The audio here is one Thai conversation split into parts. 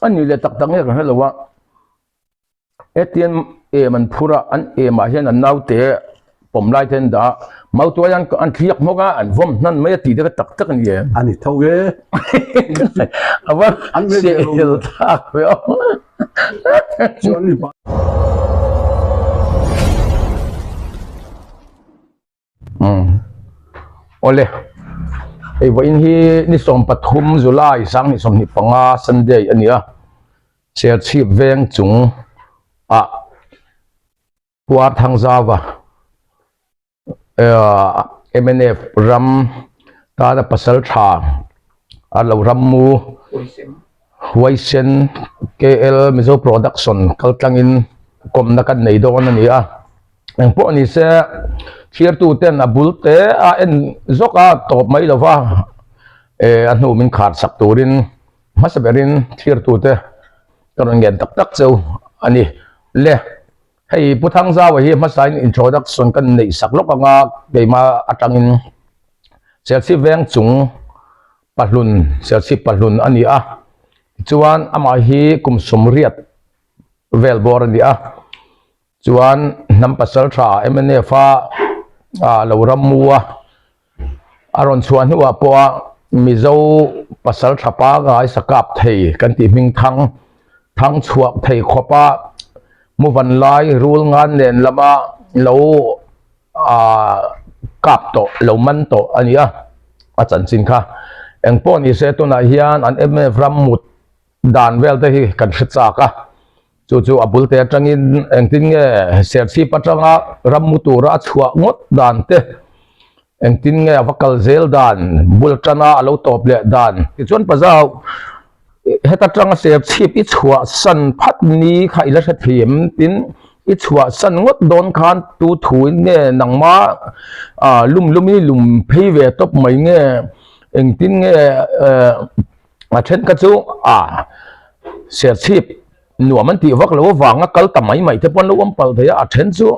anh như là tắc tắc nghe cái là ATM mình phura anh mà hiện anh nào thế bấm lại tên đó mau tôi anh thiệt mua cái anh vom nên mấy tí cái tắc tắc cái gì anh thâu ghê vâng anh biết sẽ hiểu ta phải không cho anh đi ole ei vậy hi ni som pathum July sang ni som ni panga Sunday ania se chi veng chung a puar thang zawa MNF ram ta da pasal tha a lo ramu Waisen KL Mizo Production kaltangin kom na kan nei don ania ang po ni se Tier 2 ten abulte en zoka top mai lova anu min khat sak turin masaberin Tier 2 te karon gen tak tak zo ani le hei puthang za wa hi masain introduction kan nei sak lok anga beima atangin selsi veng chung palun selsi palun ani a chuan ama hi kum sumriat velbor ani a chuan nam pasal tha MNF lo ramua aron chuan huwa po mizo pasal thapa ga sakap thei kan ti ming thang chuak thei khopa muvan lai rule ngan nen lama lo kap to lo man to ania achan sin kha eng po ni se to na hian an MNF ramut dan vel te hi kan hricha ka chu abul te atangin engtin nge sersi patanga ramutura chhuwa ngot dan te engtin nge avakal zel dan bultana alo top le dan ti chuan pazau heta tanga sersi pi chhuwa san phat ni kha ila tha thim tin i chhuwa san ngot don khan tu thuin nge nangma lum phei ve top mai nge engtin nge a then ka chu sersi nuo man ti vak lo wanga kal tamai mai te pon lo ampal thea a then chu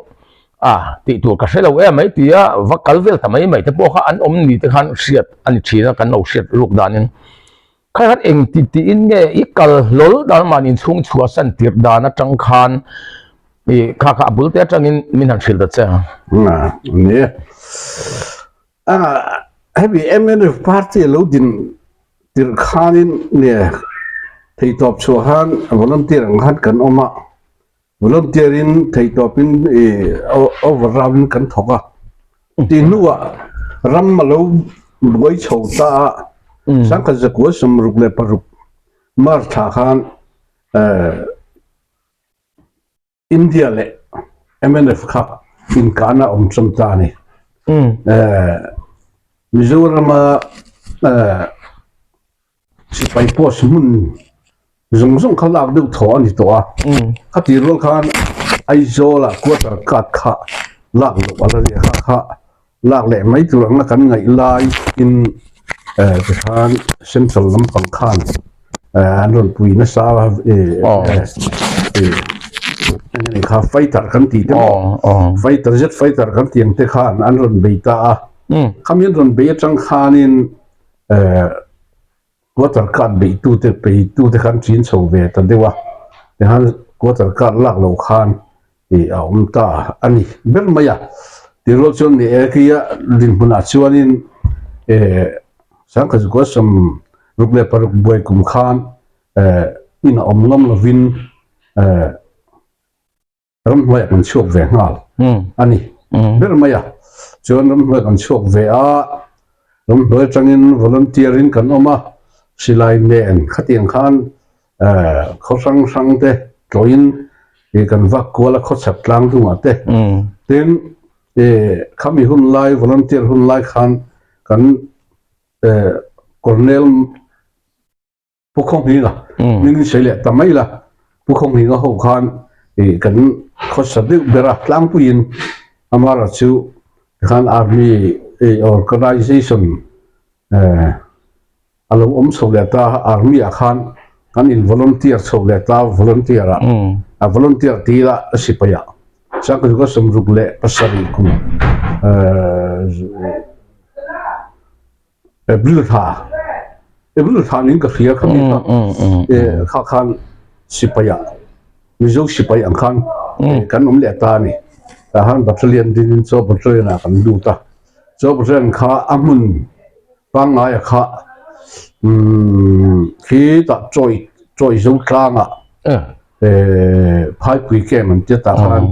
ti tur ka hrelo mai ti a vakal vel tamai mai te po kha an om ni te khan hriat ani thina kan no hriat luk danin khai hat eng ti in nge i kal lol dal manin chung chua san tir dana tang khan i kha abul te tangin min han thil da cha ne heavy MNF party lo din tir khanin ne thầy top chuhan volunteer ang hat kan oma volunteerin thầy topin overrun kan thoka tinua ram malo loi chhota sang ka zakwa sam rukle paruk mar tha khan India le MNF kha in kana om samta ni Mizoram sipai pos mun zong khalak du tho ani to a khati ro khan ai zola quarter cut kha lak lo wala ri kha lak le mai tur ang kan ngai lai in khan central lam pang khan anron pui na sa ani kha fighter kan ti te fighter jet fighter kan tiang te khan anron beita khamin ron be chang khanin quarter cut be tu te khan chin chho ve ta dewa te han quarter cut lak lo khan ta ani ber maya ti ro chon ni kia din puna chuanin sang ka ko sam rukle paruk boy kum khan in omlom lovin ram hoya kan chok ve ngal ani ber maya chon ram hoya kan chok ve a ram hoya changin volunteerin kan oma silai nen khatiang khan kho sang te join kan vak kola kho chap tlang tu ma te ten khami hun lai volunteer hun lai khan kan cornel pukhong hi ga ning sele tamai la pukhong hi ga ho khan kan kho sadu bera tlang puin amara chu khan army organization alo soleta army khan kan in volunteer soleta volunteer volunteer tira sipaya sang ko samrugle pasari kum blutha รู้ทางนี้ก็เสียคำนี้ครับข้าคันสิบปีมิจฉาสิบปีอังคันกันน้ำเลี้ยตานี่แต่ฮันบัตรเรียนดินโซ่บัตรเรียนกันดูตาโซ่บัตรเรียนข้าอามุนฟังไงข้าที่ตัดจอยสุดกลางพายคุยแก่มันจะตาฮัน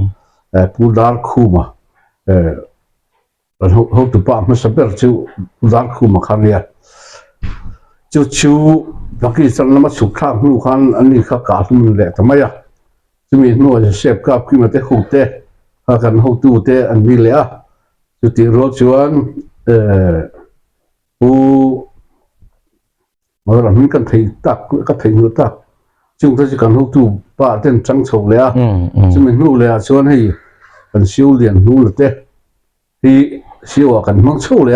ผู้ดาร์คูมาเขาตัวป้ามันสับเปลือกจูผู้ดาร์คูมาขันเนี่ยจูตะกี้สันน้ำมันสุดข้างหูขันอันนี้ข้ากาดมันแหละทำไมจะมีหน่วยเชฟกับขึ้นมาเตะหูเตะหากันหูตู้เตะอันนี้เลยจุดที่รถชวนผู้เมื่อเรามีกันถี่ตักก็ถี่หัวตักจึงถ้าจะกันหูตู้ป้าเต้นจังโฉเลยจะมีนู่เลยชวนให้กันชิวเรียนนู่เลยเตะที่ชิวกันมั่งโฉเลย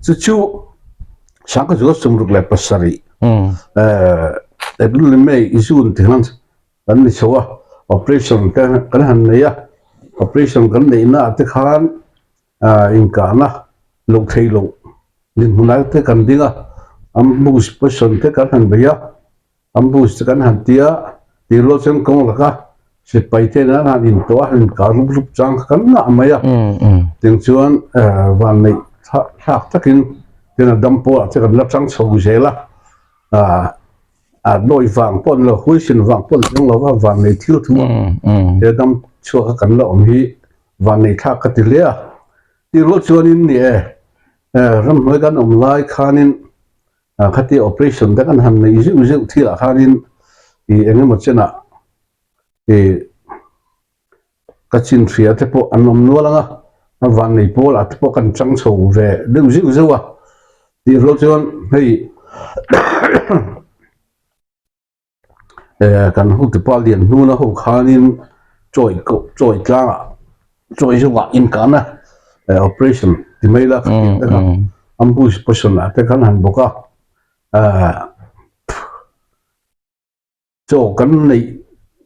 จะชิวสังกัดก็สมรุกเลยภาษารีแต่เป็นเรื่องไม่อิสุนที่นั่นอันนี้ชัวร์ operation กันหันเนี่ย operation กันเนี่ยน่าจะขานอินกันนะลงเที่ยวลินหุ่นอะไรที่กันดีอ่ะอัมบูส person ที่กันหันไปอ่ะอัมบูสกันหันที่อ่ะที่เราเช่นกงละก็สิไปที่นั่นหันอินตัวหันการรูปจังกันนะไม่อ่ะถึงชวนวันนี้ถ้ากินที่นั่นดัมปัวที่กันรับจังโชว์เสร็จละโดยฟังปนเราคุยสินฟังปนจังเราว่าวันในที่ทั่วเดี๋ยวดำชัวกันเรามีวันในท่ากันติเลียที่รถชวนนี่เนี่ยรำหน่วยกันไล่ขานินขัดที่ operation แต่กันหันในยิ่งที่ละขานินเองนี่มันเช่นกัชินเสียที่พวกอันนมนัวละวันในพวกละที่พวกกันจังโชว์เลยดึงยิ่งว่าที่รถชวนให้กันหูติปาเลียนนู่นนะหูขานินจอยกลางจอยจังหวะอินกันนะoperation ที่ไม่ละนะครับอัมบูส person นะแต่กันหันบอกว่าโจกันใน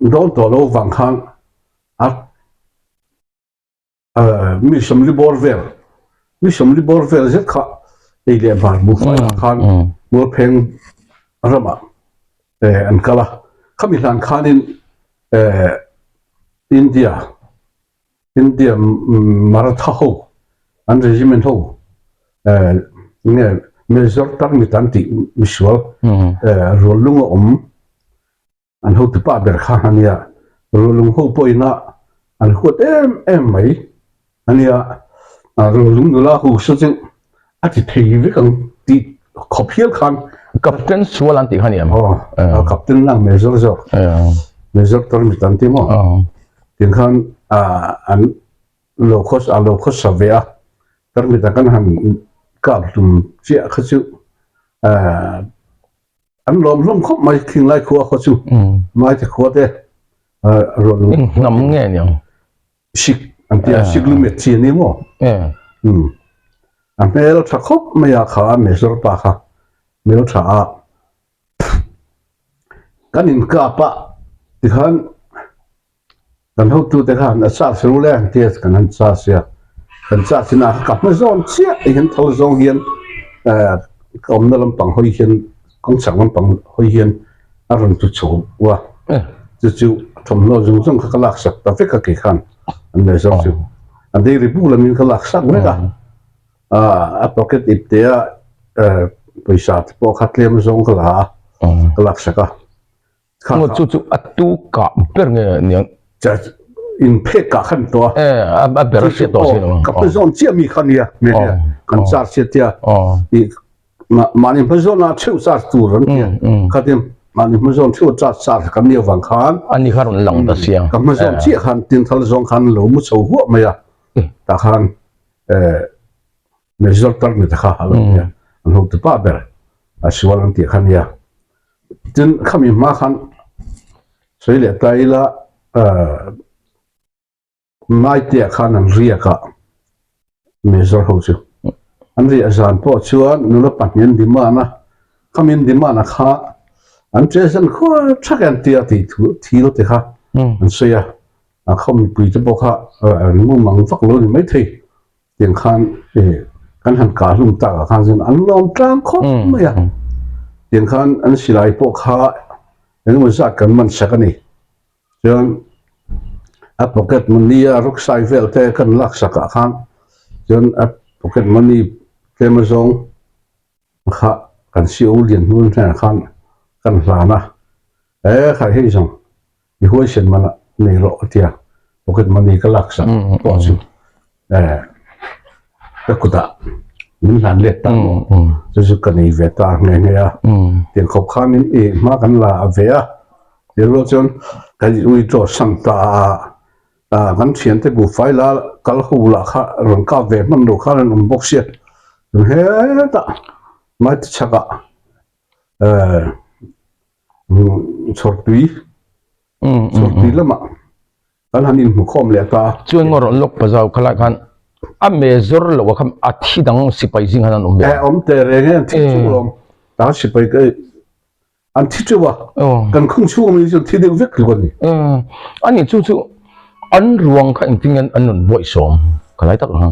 โดนตัวเราฟังข้างมีสมริบอร์เวลเจ็ดข้าไอเดียบาร์บุฟฟ่าข้างบัวเพลงอะไรมาอันกะละขมิลานข้านินอินเดียมาราธาหูอันเรจิเมนต์หูเนี่ยเมจอร์ตั้งมิตันติมิชวลรวลุงอันหูติป้าเบอร์ข้างเนี่ยรวลุงหูป่วยนะอันหูไหมอันเนี่ยรวลุงดูแลหูสุดจึงอาทิตย์ที่วิกังติขบเพียรขันกับเต้นชัวร์ลันติขันเนี่ยกับเต้นนั่งเมจอร์ตั้งมิตันติมั้งถึงขั้นอันโลคอสเวียตั้งมิตันกันหันกับตุ่มเจ้าเขาชื่ออันล้มคบไม่คิงไล่ขัวเขาชื่อไม่จะขัวเด้รถน้ำเงี้ยเนี่ยชิกอันที่ชิกลุเมตีนี่มั้งอันนี้เราถ้าคบไม่อยากขาเมจอร์ปะค่ะไม่รู้ถ้ากันอินกาปะที่ขันกันเขาตัวแต่ขันอาซาสิรู้แล้วที่กันหันซาเสียกันซาสินะกับไม่ซ้อนเชี่ยเห็นทะเลซ้อนเฮียนก็มันลำปังหอยเฮียนของสังลำปังหอยเฮียนอารมณ์ตุ่โฉว่าจู่ๆทำเราจึงต้องขลักสักแต่เฟกกี่ขันอันนี้ซ้อนจู่อันนี้ริบุลมินขลักสักเนี่ยอัปเกตอิบเดียไปชาติพอขัดเลี้ยมซ้อนขลักสักงดจู่ๆอัตุกะเปิดเงี้ยเนี่ยจะอินเพกกะขันตัวเปิดเสียตัวสิเนาะกับเป็นส่วนเชี่ยมีขันเนี่ยไม่เนี่ยขันซาเสียเตี้ยอีมันเป็นส่วนน่าเชื่อซาตัวนั้นเนี่ยขัดเนี่ยมันเป็นส่วนเชื่อซาขันเนี่ยฝังขันอันนี้ขันหลังตัดเสียงกับเป็นส่วนเชี่ยขันตินทะเลส่วนขันหลูมุสหัวไม่อะแต่ขันไม่จอดตั้งไม่ตะขาอะไรเนี่ยอันหูตัวป้าเบอร์อาชีวะลังเตี้ยขันเนี่ยจนขมิมาขันสวยเลยแต่อีละไม่เตี้ยขันอันเรียกะไม่จอดหูจูอันเรียกจานพอชวนนุลปัญญาดิมานะขมินดิมานะข้าอันเจสันข้อชักอันเตี้ยที่รถที่ข้าอันเสียเขามีปีจะบอกข้ามุ่งมั่งฟักลุ้นไม่ทีเตียงขันกันหันการลุ่มตาขันสิอันลองจางคบไม่อะ เตียงขันอันสิไลพวกข้าเรื่องมันสักกันมันสักนี่จนอัปปกติมันนี่รักษาเวลเตะกันลักษณะขันจนอัปปกติมันนี่เต็มทรงข้ากันสิวเลียนนู่นแทนขันกันหลานะใครให้ส่งยี่ห้อเช่นมันนี่รอเตียปกติมันนี่ก็ลักษณะตัวสิแต่กุตามันหันเล็ดตั้งจะกันอีเวตาไงเนี่ยเตียงขบขันนี่มากันลาเวียเดี๋ยวเราจนกันอุ้ยตัวสังตากันเขียนที่บุไฟละกัลหูละค่ะรังกาเวมันดูค่ะนั่นบอกเสียเฮ้ยตาไม่ติดชักสดดีละมั้งกันหันอินมุขอมเลยตาช่วยงรลกปะเจ้าขลักขันอเมซอร์เราว่าคำอธิดังสิไปสิงหันนุ่มเบอมเตะเรื่องที่ชูลมตาสิไปก็อันที่จูวะกันคงชูมันจะที่เดียวเวกเลยนี่อันนี้จู่อันรวงค่ะจริงๆอันนั้นบ่อยสมขลักตักฮะ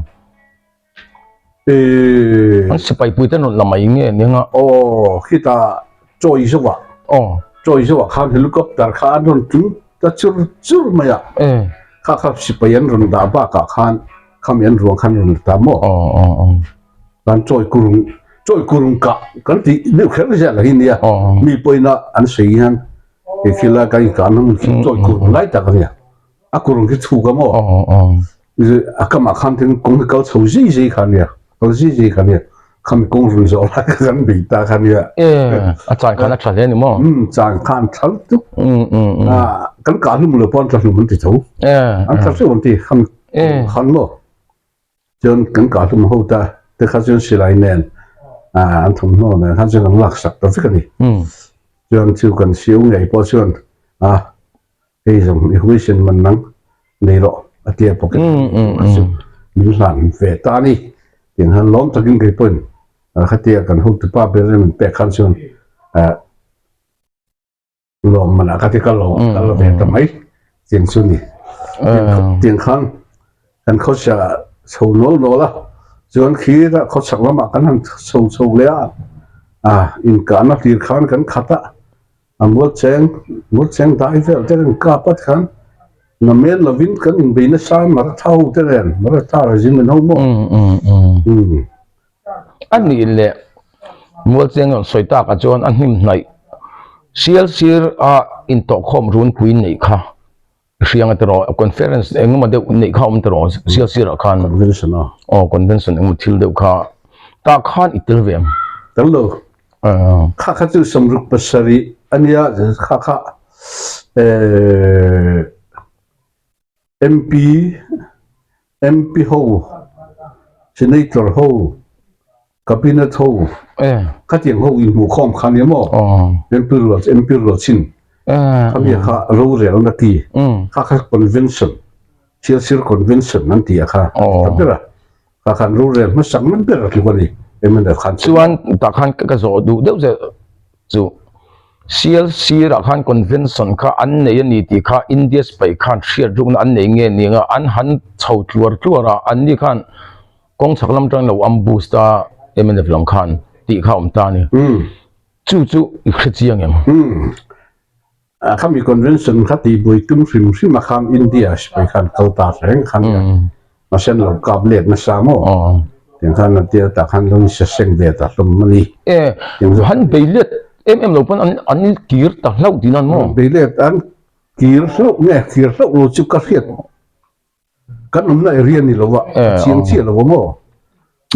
อันสิไปปุยแต่นนละไม่เงี้ยเนี่ยงะคิดตาจอยสวะจอยสวะข้ามเฮลิคอปเตอร์ข้ามนนจุดตาจุดมาอะข้าสิไปยันรนดาบ้ากับข้ามคำยันรวงขันรนตามโม่การจอยกุรุงกะกันที่เดี๋ยวแค่จะอะไรเนี่ยมีปอยน่ะอันสิ่งนั้นคิดละกันอีกการนั้นมันจอยกุรุงไล่ตากันเนี่ยกุรุงที่ถูกกันโม่ก็มาขันถึงกงเขาสู้ซีขันเนี่ยเขาซีขันเนี่ยคำกงรู้จักอะไรกันบีตาขันเนี่ยอาจารย์ขันนักชัดเลยนี่มั้งอาจารย์ขันชัดทุกกันการลุ่มเลยป้อนจะลุ่มมันติดถูอันชัดสุดวันที่ขันโม่จนกันการลุ่มหัวตาแต่ข้าจนสิไลเนนอันทุ่มโน่เนี่ยข้าจนกันลักสักตัวฟิกันนี่จนชิวกันชิวไงพอชวนไอ้สมอีกวิชันมันนั่งในรถเตียปกติมีหลานเวตานี่อย่างนั้นล้อมตะกินไก่ปุ่นข้าเตียกันหุ่นตุป้าเป็นเรื่องมันแปลกขันชวนล้อมมันข้าเตียกันล้อมกันล้อมเวทำไมเสียงสุนี่เตียงขันกันเขาจะโชว์โน่ละจนขี้ละเขาสักละมากันนั่นโชว์เลยอินการนักตีขันกันขัดมดเชงได้เวลเดินกาปัดขันน้ำเมลวินกันอินบีนสามมาเท่าเดินมาเท่าอะไรจิมันเอาหมดอันนี้แหละมดเชงสวยตากระจนอันนี้ไหนเสียอินโตคอมรุนคุยนี่ค่ะเสียงตลอดคอนเฟอเรนซ์เองมาเดี๋ยวนี่เขามันตลอดเสียขันคอนเวนชั่นคอนเวนชั่นเองมาทิลเดียวค่ะตาขันอิตาลีตลอดข้าจะสมรุปภาษารีอันนี้ข้าMP โฮเซเนเตอร์โฮคาบิเนตโฮข้าเตียงโฮอินหูคอมขันยังมั้งMP โรชินข้ามีข้ารู้เรื่องนักที่ข้าคอนเวนชั่นเชื่อคอนเวนชั่นนั่นที่ข้าทำไปละข้าขันรู้เรื่องมันสั่งมันเป็นอะไรกันนี่มันเด็กขันส่วนตาขันก็จะดูเดี๋ยวจะจู่CLC รักขันคอนเวนชั่นข้าอันนี้นี่ที่ข้าอินเดียสไปขันเชียร์จุกอันนี้เงี้ยนี่อันหันชาวตัวระอันนี้ขันกองสักลำจังเราอัมบูสตามันเด็กลำขันที่ข้าอมตานี่จู่อีกขจีอย่างเงี้ยข้ามีคอนเวนชั่นข้าตีบุยตุ้มซิมมาขันอินเดียไปขันเกาตาแรงขันมาเช่นเรากับเล็กนะสามโออย่างขันนั่นเดียวแต่ขันต้องเสียงเดียดแต่ลมมันนี่อย่างหันไปเล็ดเราเป็นอันนี้กีร์ต่างเล่าดีนั่นมั้งไปเล็ดอันกีร์เล่าเนี่ยกีร์เล่าเราจุกกระเทียดกันนั่นเรียนนี่เราว่าเชียงเราว่ามั้ง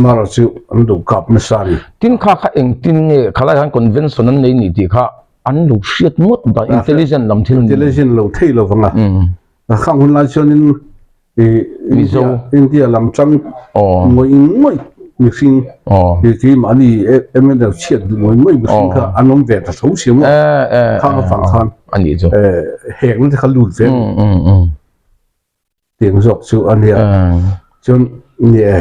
มาเราจะอันดูกับไม่ใช่ทิ้งข้าเองทิ้งข้าละขันคอนเวนชั่นนั้นนี่ที่ข้าอันลูกเชียดหมดแต่อินเทลเจนต์ลำที่อินเทลเจนต์เราเที่ยวฟังอ่ะข้างคนนั้นชนอินเดียลำจังไม่มีสิ่งที่มันนี่มันจะเชียดไม่มีสิ่งค่ะอันนั้นเวทเขาเสียมั้งข้างฝั่งข้างอันนี้จ้ะเหตุนั้นที่เขาลุ้นเฟ้เตียงจบสู่อันนี้จนเนี่ย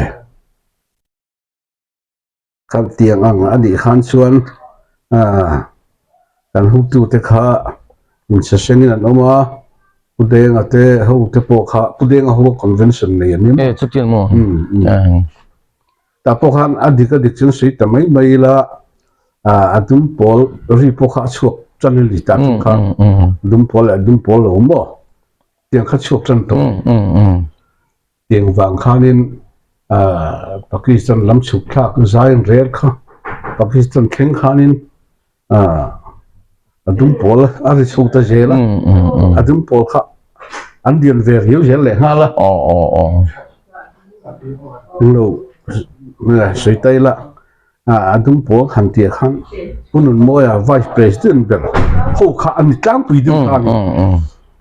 ข้างเตียงอันนี้ขันชวนการหุบตัวเตะขาอินเสนนั่นออกมาผู้เด้งอาเตะหุบเตะโปขาผู้เด้งหัวคอนเวนชั่นเนี่ยนี่สุดยอดมั้งแต่พวกเขาอดีตจนสุดแต่ไม่ละ adum pol ri pokha chuak chan li ta kha dum pol lo mo tiang kha chuak chan to tiang wang khanin Pakistan lam chuk kha zain rel kha Pakistan kheng khanin adum pol ari chuk ta jela adum pol kha andian ver yu jel le hala lo sei tai la adum pol han tia khan punun moya vice president ber ho kha an tang pi du khan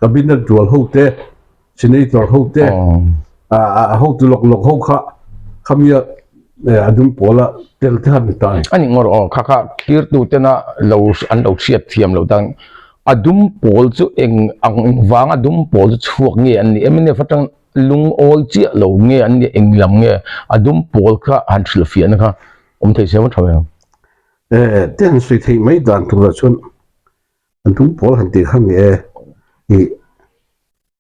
cabinet dual ho te senator ho te ho tu lok ho kha khamia adum pola tel than tai ani ngor kha kir tu tena lo an lo chiat thiam lo dang adum pol chu eng ang wang adum pol chuak nge an ni emne fatang lung ol chi lo nge an ni eng lam nge adum pol kha han thil fian kha thei se wa thawe ten sui thei mai dan tu la chun adum pol han ti khang e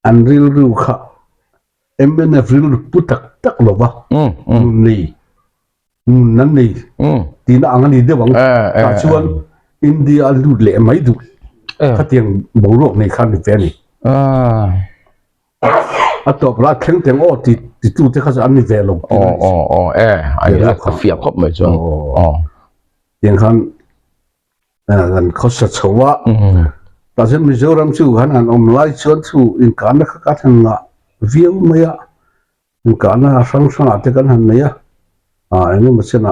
an ril ru kha emne ril putak tak lo ba ni nan ni tin ang ani de wang ka chuan India lu le mai du kha tiang bo rok nei khan ni fe ni atop la kheng teng o ti tu te kha an ni ve lo ai la ka fia khop mai chuan tiang khan gan khosa chowa ta chen Mizoram chu han an om lai chuan chu in kan kha ka thang nga viau maya in kan sang te kan han ne ya enu ma chena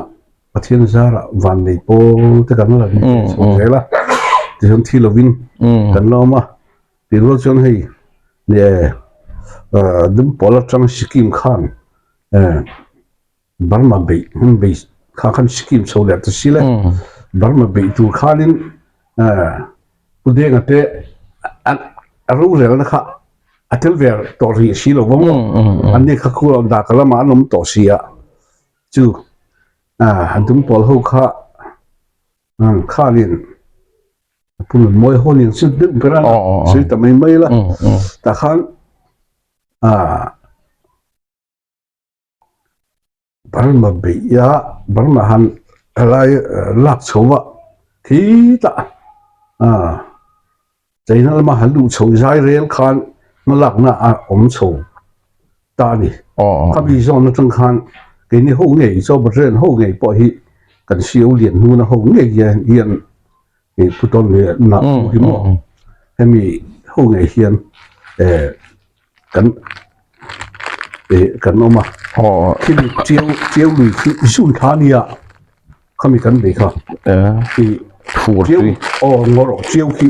pathian zara van nei po te kan la ni so vela ti hon thi lovin kan lo ma ti ro chon hei ne dum pola chang sikim khan Burma Bay khan sikim so le ta sile Burma Bay tu khanin udeng ate aro le na kha atel ver to ri si lo wong anni kha khu da kala ma nom to sia chu dum pol ho kha khalin pun moi holin sin dum pera si ta mai la ta khan Burma Bay ya Burma han lai lak chowa khi ta China ma halu chho zai rel khan malak na om chho ta ni ka bi zon na tang khan ke ni ho ngei so ba ren ho ngei po hi kan siu lian nu na ho ngei hian e puton le na hi mo hemi ho ngei hian kan oma khi chiu lui sun khania khami kan be kha phur chiu ngoro chiu khi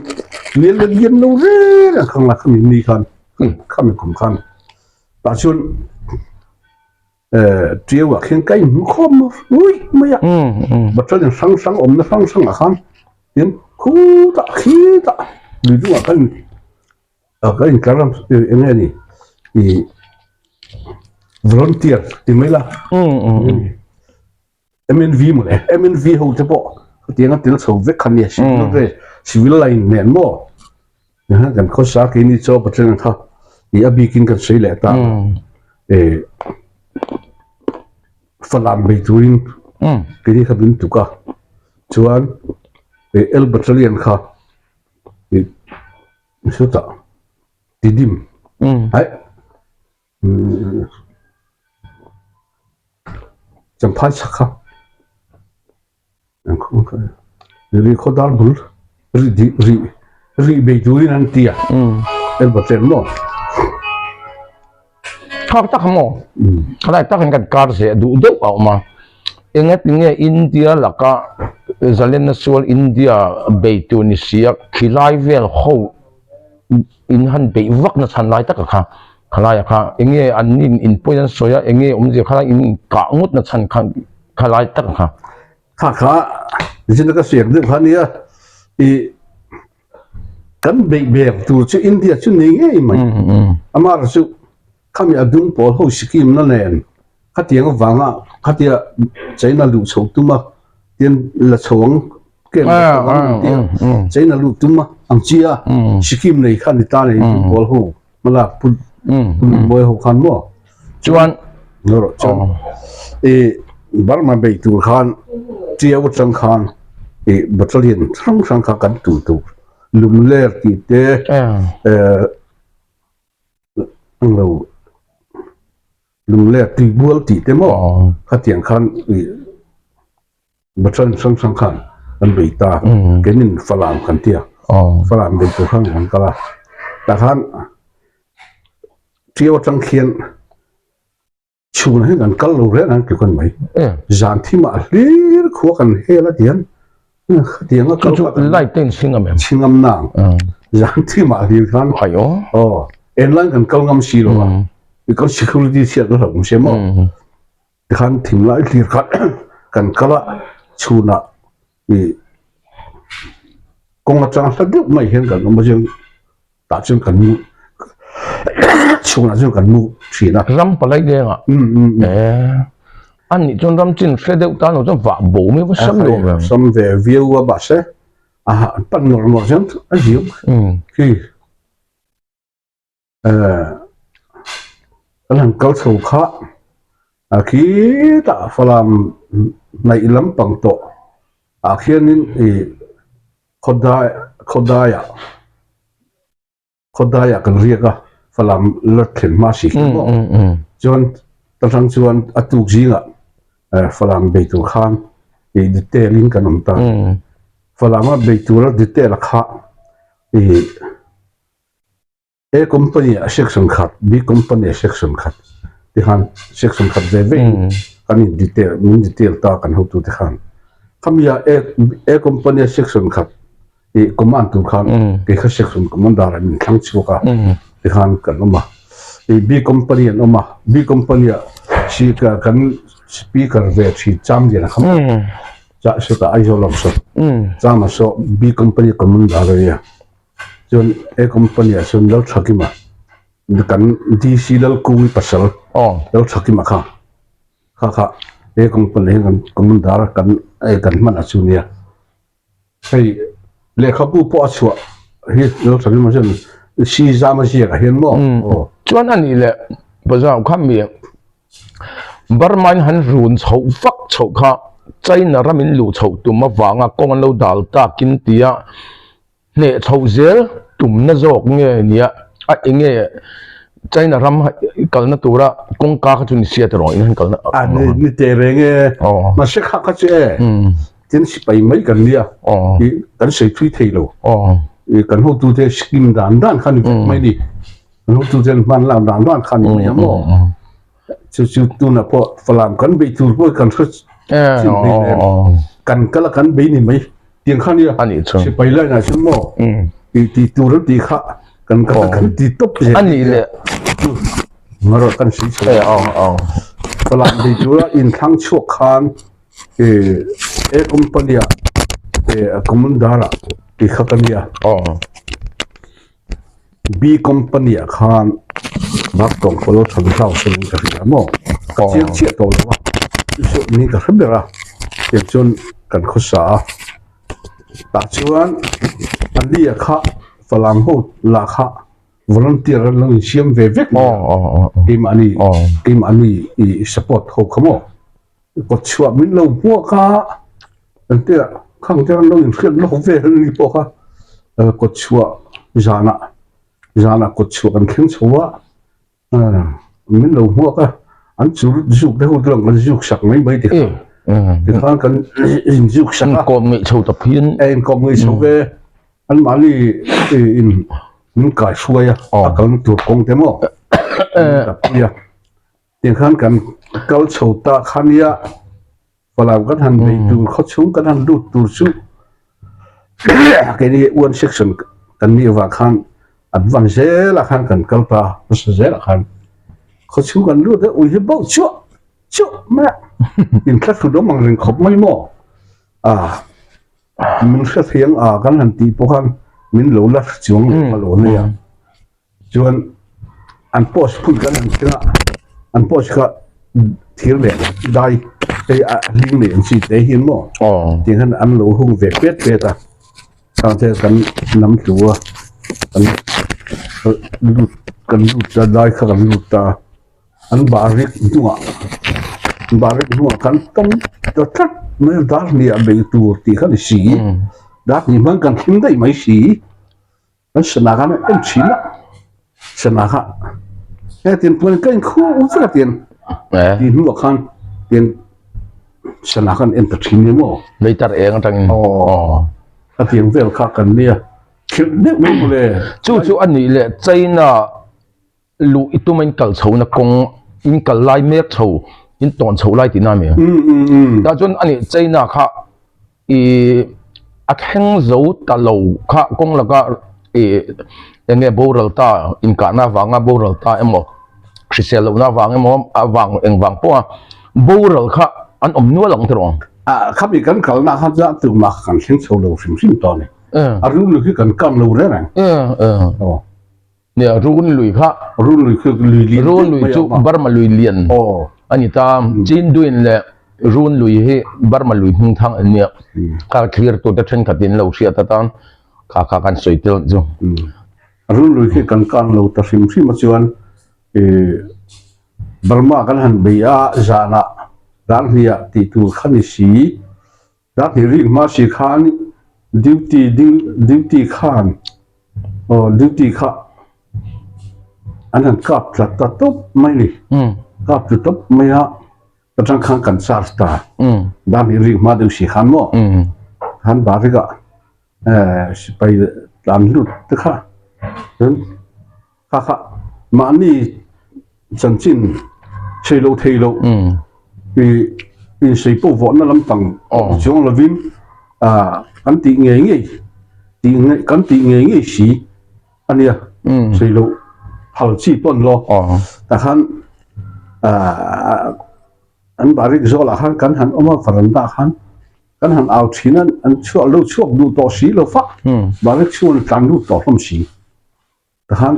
liên liên lâu rê là không là không đi khan không cũng khan ta chun chiu à khiến cái không ui mấy à bắt cho những sang ôm nó sang à khan tiếng khu ta khí ta đi đúng là cái làm em nghe đi thì volunteer thì mấy là MNV mà MNV hậu thế bộ tiếng anh tiếng sầu vết khăn nhẹ xíu rồi civil line nền mòกันเขาสากินี่โจประเทศเขาอีอาบีกินกันสิแหละตาฝรั่งไปดูอินกินี่เขาบินตุกะชวนเอลบัตเตอรี่เขาสุดท้ายติดิมไอ้จำพันสักครับนั่นคือรีคอดาร์บุลรีเบจูรินันตีเอลบัตเตอร์โน่ข้าตักหม้ออะไรตักกันการเสียดูดูออกมาเองเนี่ยอินเดียหลักก็จะเล่นในส่วนอินเดียเบตูนิเซียขี้ไล่เวลเขาอินฮันเบวักนัชันไล่ตักค่ะขลายค่ะเองเนี่ยอันนี้อินพยันสวยเองเนี่ยจะขลายอินกะงดนัชันค่ะขลายตักค่ะค่ะดิฉันก็เสียงด้วยพันนี้กันเบรตัวชื่ออินเดียชื่อนี้ไงมั้ยอามาร์สุข้ามีอดุลปอลเขาสกิมนั่นเองข้าเตียงก็ฟังอ่ะข้าเตียใจน่าดูชาวตุ้มอ่ะเตียนละชวงเก่งเตียใจน่าดูตุ้มอ่ะอังเจียสกิมในขั้นที่ตาในอดุลปอลเขามาละปุ่นมวยเขาขันมั่วจวนนั่นหรอจวนบาร์มาเบตัวขันเจียวจังขัน บัตรเรียนทั้งกันตุลุมเล่ตีเตเราลุมเล่ตีบัวตีเตมั้งขัดเตียงขันบัตรทั้งขันอันเบตาเกินินฝรั่งขันเตียฝรั่งเป็นตัวข้างมันก็ละแต่ขันเที่ยวจังเขียนชูนให้กันกัลลูเรนันเกี่ยวกันไหมจานที่มาเลี้ยขวกันเฮละเดียนเดียนก็กัลลูไล่เต้นชิงอ่ะแม่ชิงอำนางจานที่มาเลี้ยกันไอ้โอ้เอ็นไลน์กันกัลงำชีโร่ะอีกคน security เสียแล้วผมเชื่อมั้งขันทิ้งไล่เลี้ยกันกัลชูน่ะกงอาจารย์สักเดียวไม่เห็นกันมันยังตัดจนกันมูชูน่ะจนกันมูสีน่ะรำปลายเดียงอ่ะอันนี้จนรำจินเสด็จตาหนูจนฝ่าบูไม่ว่าซ้ำดูเลยซ้ำเววิวว่าบ้าเซ่ปั้นหนอนจังไอ้เหี้ยคือหลังเกาสุขะคิดแต่ฝรั่งในลำปังโตเขียนนี่คนได้กันเรียกฝรั่งเลือดเข็นมาสิครับจนตอนชวนอตุกจิงฝรั่งเบตุขานดิเตลิงกันน้ำตาฝรั่งว่าเบตุแล้วดิเตลักขะคอมพานีเซ็กชันขัดบีคอมพานีเซ็กชันขัดที่ขันเซ็กชันขัดเวกันนี่ดิเตลตากันหัวตัวที่ขันคำยาคอมพานีเซ็กชันขัดคอมมานด์ตัวขันที่เขาเซ็กชันคอมมานด์อะไรมันทั้งชิวกันที่ขันกันออกมาบีคอมพานีออกมาบีคอมพานีชีกันสปีกเกอร์เวทีจำเดียนะครับจะสุดท้ายจะลองสอบจำมาสอบบีคอมพานีคอมมานด์อะไรเนี่ยจนคอมพานีส่วนเราชักมากันดีซีเราคุยภาษาเราชักมาค่ะคอมพานีกันคอมมานด์อะไรกันมันอาชุเนี่ยให้เลขาผู้ปอชัวเราชักมาจนซีจามาเสียกันเห็นมั้งจวนอันนี้แหละภาษาคำเมียบารมันหันรุนเฉาฟักเฉาค่ะใจน่ารามินลู่เฉาตุ่มมาฟังกองเราดัลตากินเตียเนี่ยเฉาเซลตุ่มน่าจอกเนี่ยเงี้ยใจน่ารำกันนั่นตัวละกงกาขจุนเสียตลอดนั่นกันนะนี่เตเรงมาเช็คข้าก็เจ้เจนสิไปไม่กันเนี่ยกันเสียทุยเทโลกันหัวตัวเทสกิมด้านขันไม่ดีกันหัวตัวเทมันลำด้านขันไม่ยังมั้งจู่ๆตัวน่ะพอฝรั่งกันไปตัวพวกกันสิ่งนี้กันก็ละกันไปนี่ไหมเตียงขันเนี่ยสิไปเลยนะใช่มั้งตีตัวรถตีข้ากันตีตบอันนี้แหละมารกันสิฝรั่งไปตัวอินทั้งชั่วคันคอมพานีคอมมานด์อะไรที่ข้ากันเนี่ยบีคอมพานีคันนักต้องfollowทางเราเสนอกันที่มั้งเชี่ยตัวเลยว่าสุดนี้ก็ขึ้นไปละเกี่ยวจนกันข้อสาตัดชวนอันนี้ข้าฝรั่งพูดราคา volunteer เรื่องเชื่อมเวฟทีมอันนี้support เขาขโมยกดชัวมินเราพวกข้าอันเดียข้างเจ้าเราอย่างเช่นเราเวฟนี่พวกข้ากดชัวจานะกดชัวกันเข้มชัวมินเราพวกข้าอันจุกได้หัวเรื่องกันจุกสักไม่ดีที่ข้างกันจุกสักก็ไม่ชาวตะเพียนก็ไม่ชาวเวอันมาลีมันกายช่วยกันตัวกงเต็มกับเนี่ยที่ข้างกันเกาชาวตาขันยาฝรั่งก็ทันไปดูเขาชุ่มก็ทันดูตัวชุ่มแค่นี้อ้วนเซ็กชันกันนี่ว่าขันอัดวันเซละขันกันกัลปาภาษาเซละขันเขาชุ่มกันดูแต่อุ้ยเบ้าชั่วแม่อินทัศน์ดูมังเริงขบไม่หม้อมันเสียงกันหันตีพวกกันมินหลูลัดจวงมาหลูเนี่ยจวนอันโพสพูดกันอันโพสก็เทียร์เลยได้ลิงเนี่ยสิได้เห็นมั้งที่ขันอันหลูหงเวกเป็ดตอนเจอกันน้ำตัวกันลุดจะได้ขันลุดตาอันบาริกนัวกันต้องจะทัด ไม่ได้เนี่ยเบงตัวตีกันสีได้นี่มันกันทิ้งได้ไหมสีนั่นชนะกันเอ็มชิละชนะกันแค่เตียนมันก็ยังคู่อุ้งเตียนตีนหัวกันเตียนชนะกันเอ็นตัดทิ้งเนี่ยมั้งเลยตัดเองจังอ๋อถ้าเตียนเวลคักกันเนี่ยคิดเด็กไม่เลยจู่อันนี้เลยใจน่ะลูอิตุมันกัลโฉนักกงอินกัลไลเมฆโฉอินตอนโฉไลตีน่ามีแต่จนอันนี้ใจน่ะค่ะอักแห่งโจตะโลค่ะกงแล้วก็ยังไงโบราณตาอินกาหน้าวังโบราณตาเอ็มคริสเตียนหน้าวังเอ็มวังวังพวกโบราณค่ะอันนัวหลังตรงครับอีกกันเขาหน้าเขาจะตื่นมากันเสียงโชว์เราซิมตอนนี้รุ่นลุยคือกันกันรู้ได้ไหมเนี่ยรุ่นลุยค่ะรุ่นลุยคือลุยเลียนรุ่นลุยจุบาร์มาลุยเลียนอันนี้ตามจีนด้วยนี่แหละรุ่นลุยให้บาร์มาลุยหิ้งทางอันเนี้ยการเคลียร์ตัวเด็กขัดดินเราเสียตาตอนข้ากันสวยเติมจุรุ่นลุยคือกันกันเราตัดสินที่มาชวนบาร์มากันหันเบียจานะด้านนี้ติดตัวขันสีด้านนี้ริมาสีขันดิวตีขันดิวตีข้าอันนั้นกับตัดตุ๊บไม่เลยกับจุดตุ๊บไม่ฮะแต่ทางข้างกันซาร์ตาด้านนี้ริมาดิวสีขันมั้งขันบาริกะไปตามรุ่นตะข้าข้ามานี่จันจินเชโลเทโลเป็นสิ่งผู้ว่านั่นลำตังช่วงละวินกันตีเงี้ยกันตีเงี้ยสีอันเนี้ยสิ่งเราหัวชีต้นล้อแต่ขันอันบาริกโซล่าขันกันหันออกมาฝรั่งตาขันกันหันเอาชีนั้นอันช่วงเราช่วงดูต่อสีเราฟักบาริกช่วงการดูต่อลมสีแต่ขัน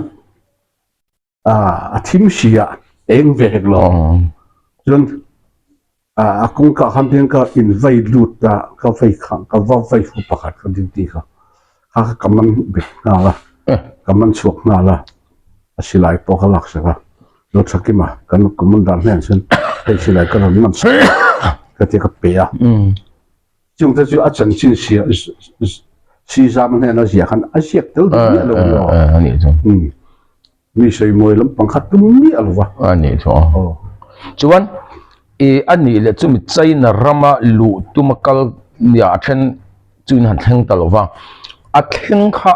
ทิมสีอ่ะเองเวกล้อจนคงก็ขันเพียงก็อินไว้ดูตาก็ไฟขังก็ว่าไฟฟุบปากกันจริงๆเขากำมันเบ็ดงาละกำมันสวกงาละสิไลปอกหลักสักรถสักกี่มากันกำมันดันแน่นฉันให้สิไลก็เรามันก็ที่กับเปียจงแต่จู่อาจารย์ชินเสียซีซ่ามันเนี่ยเราเสียขันอาเซียเตลเนี่ยเราอันนี้จ้ะมีใส่มวยลำปังขัดตุ้มเนี่ยหรอวะอันนี้จ้ะจวนอันนี้เลยจุดใจน่ะรามาลูตุมกัลเนี่ยเช่นจุนหันแทงตลอดว่าอัดแทงข้า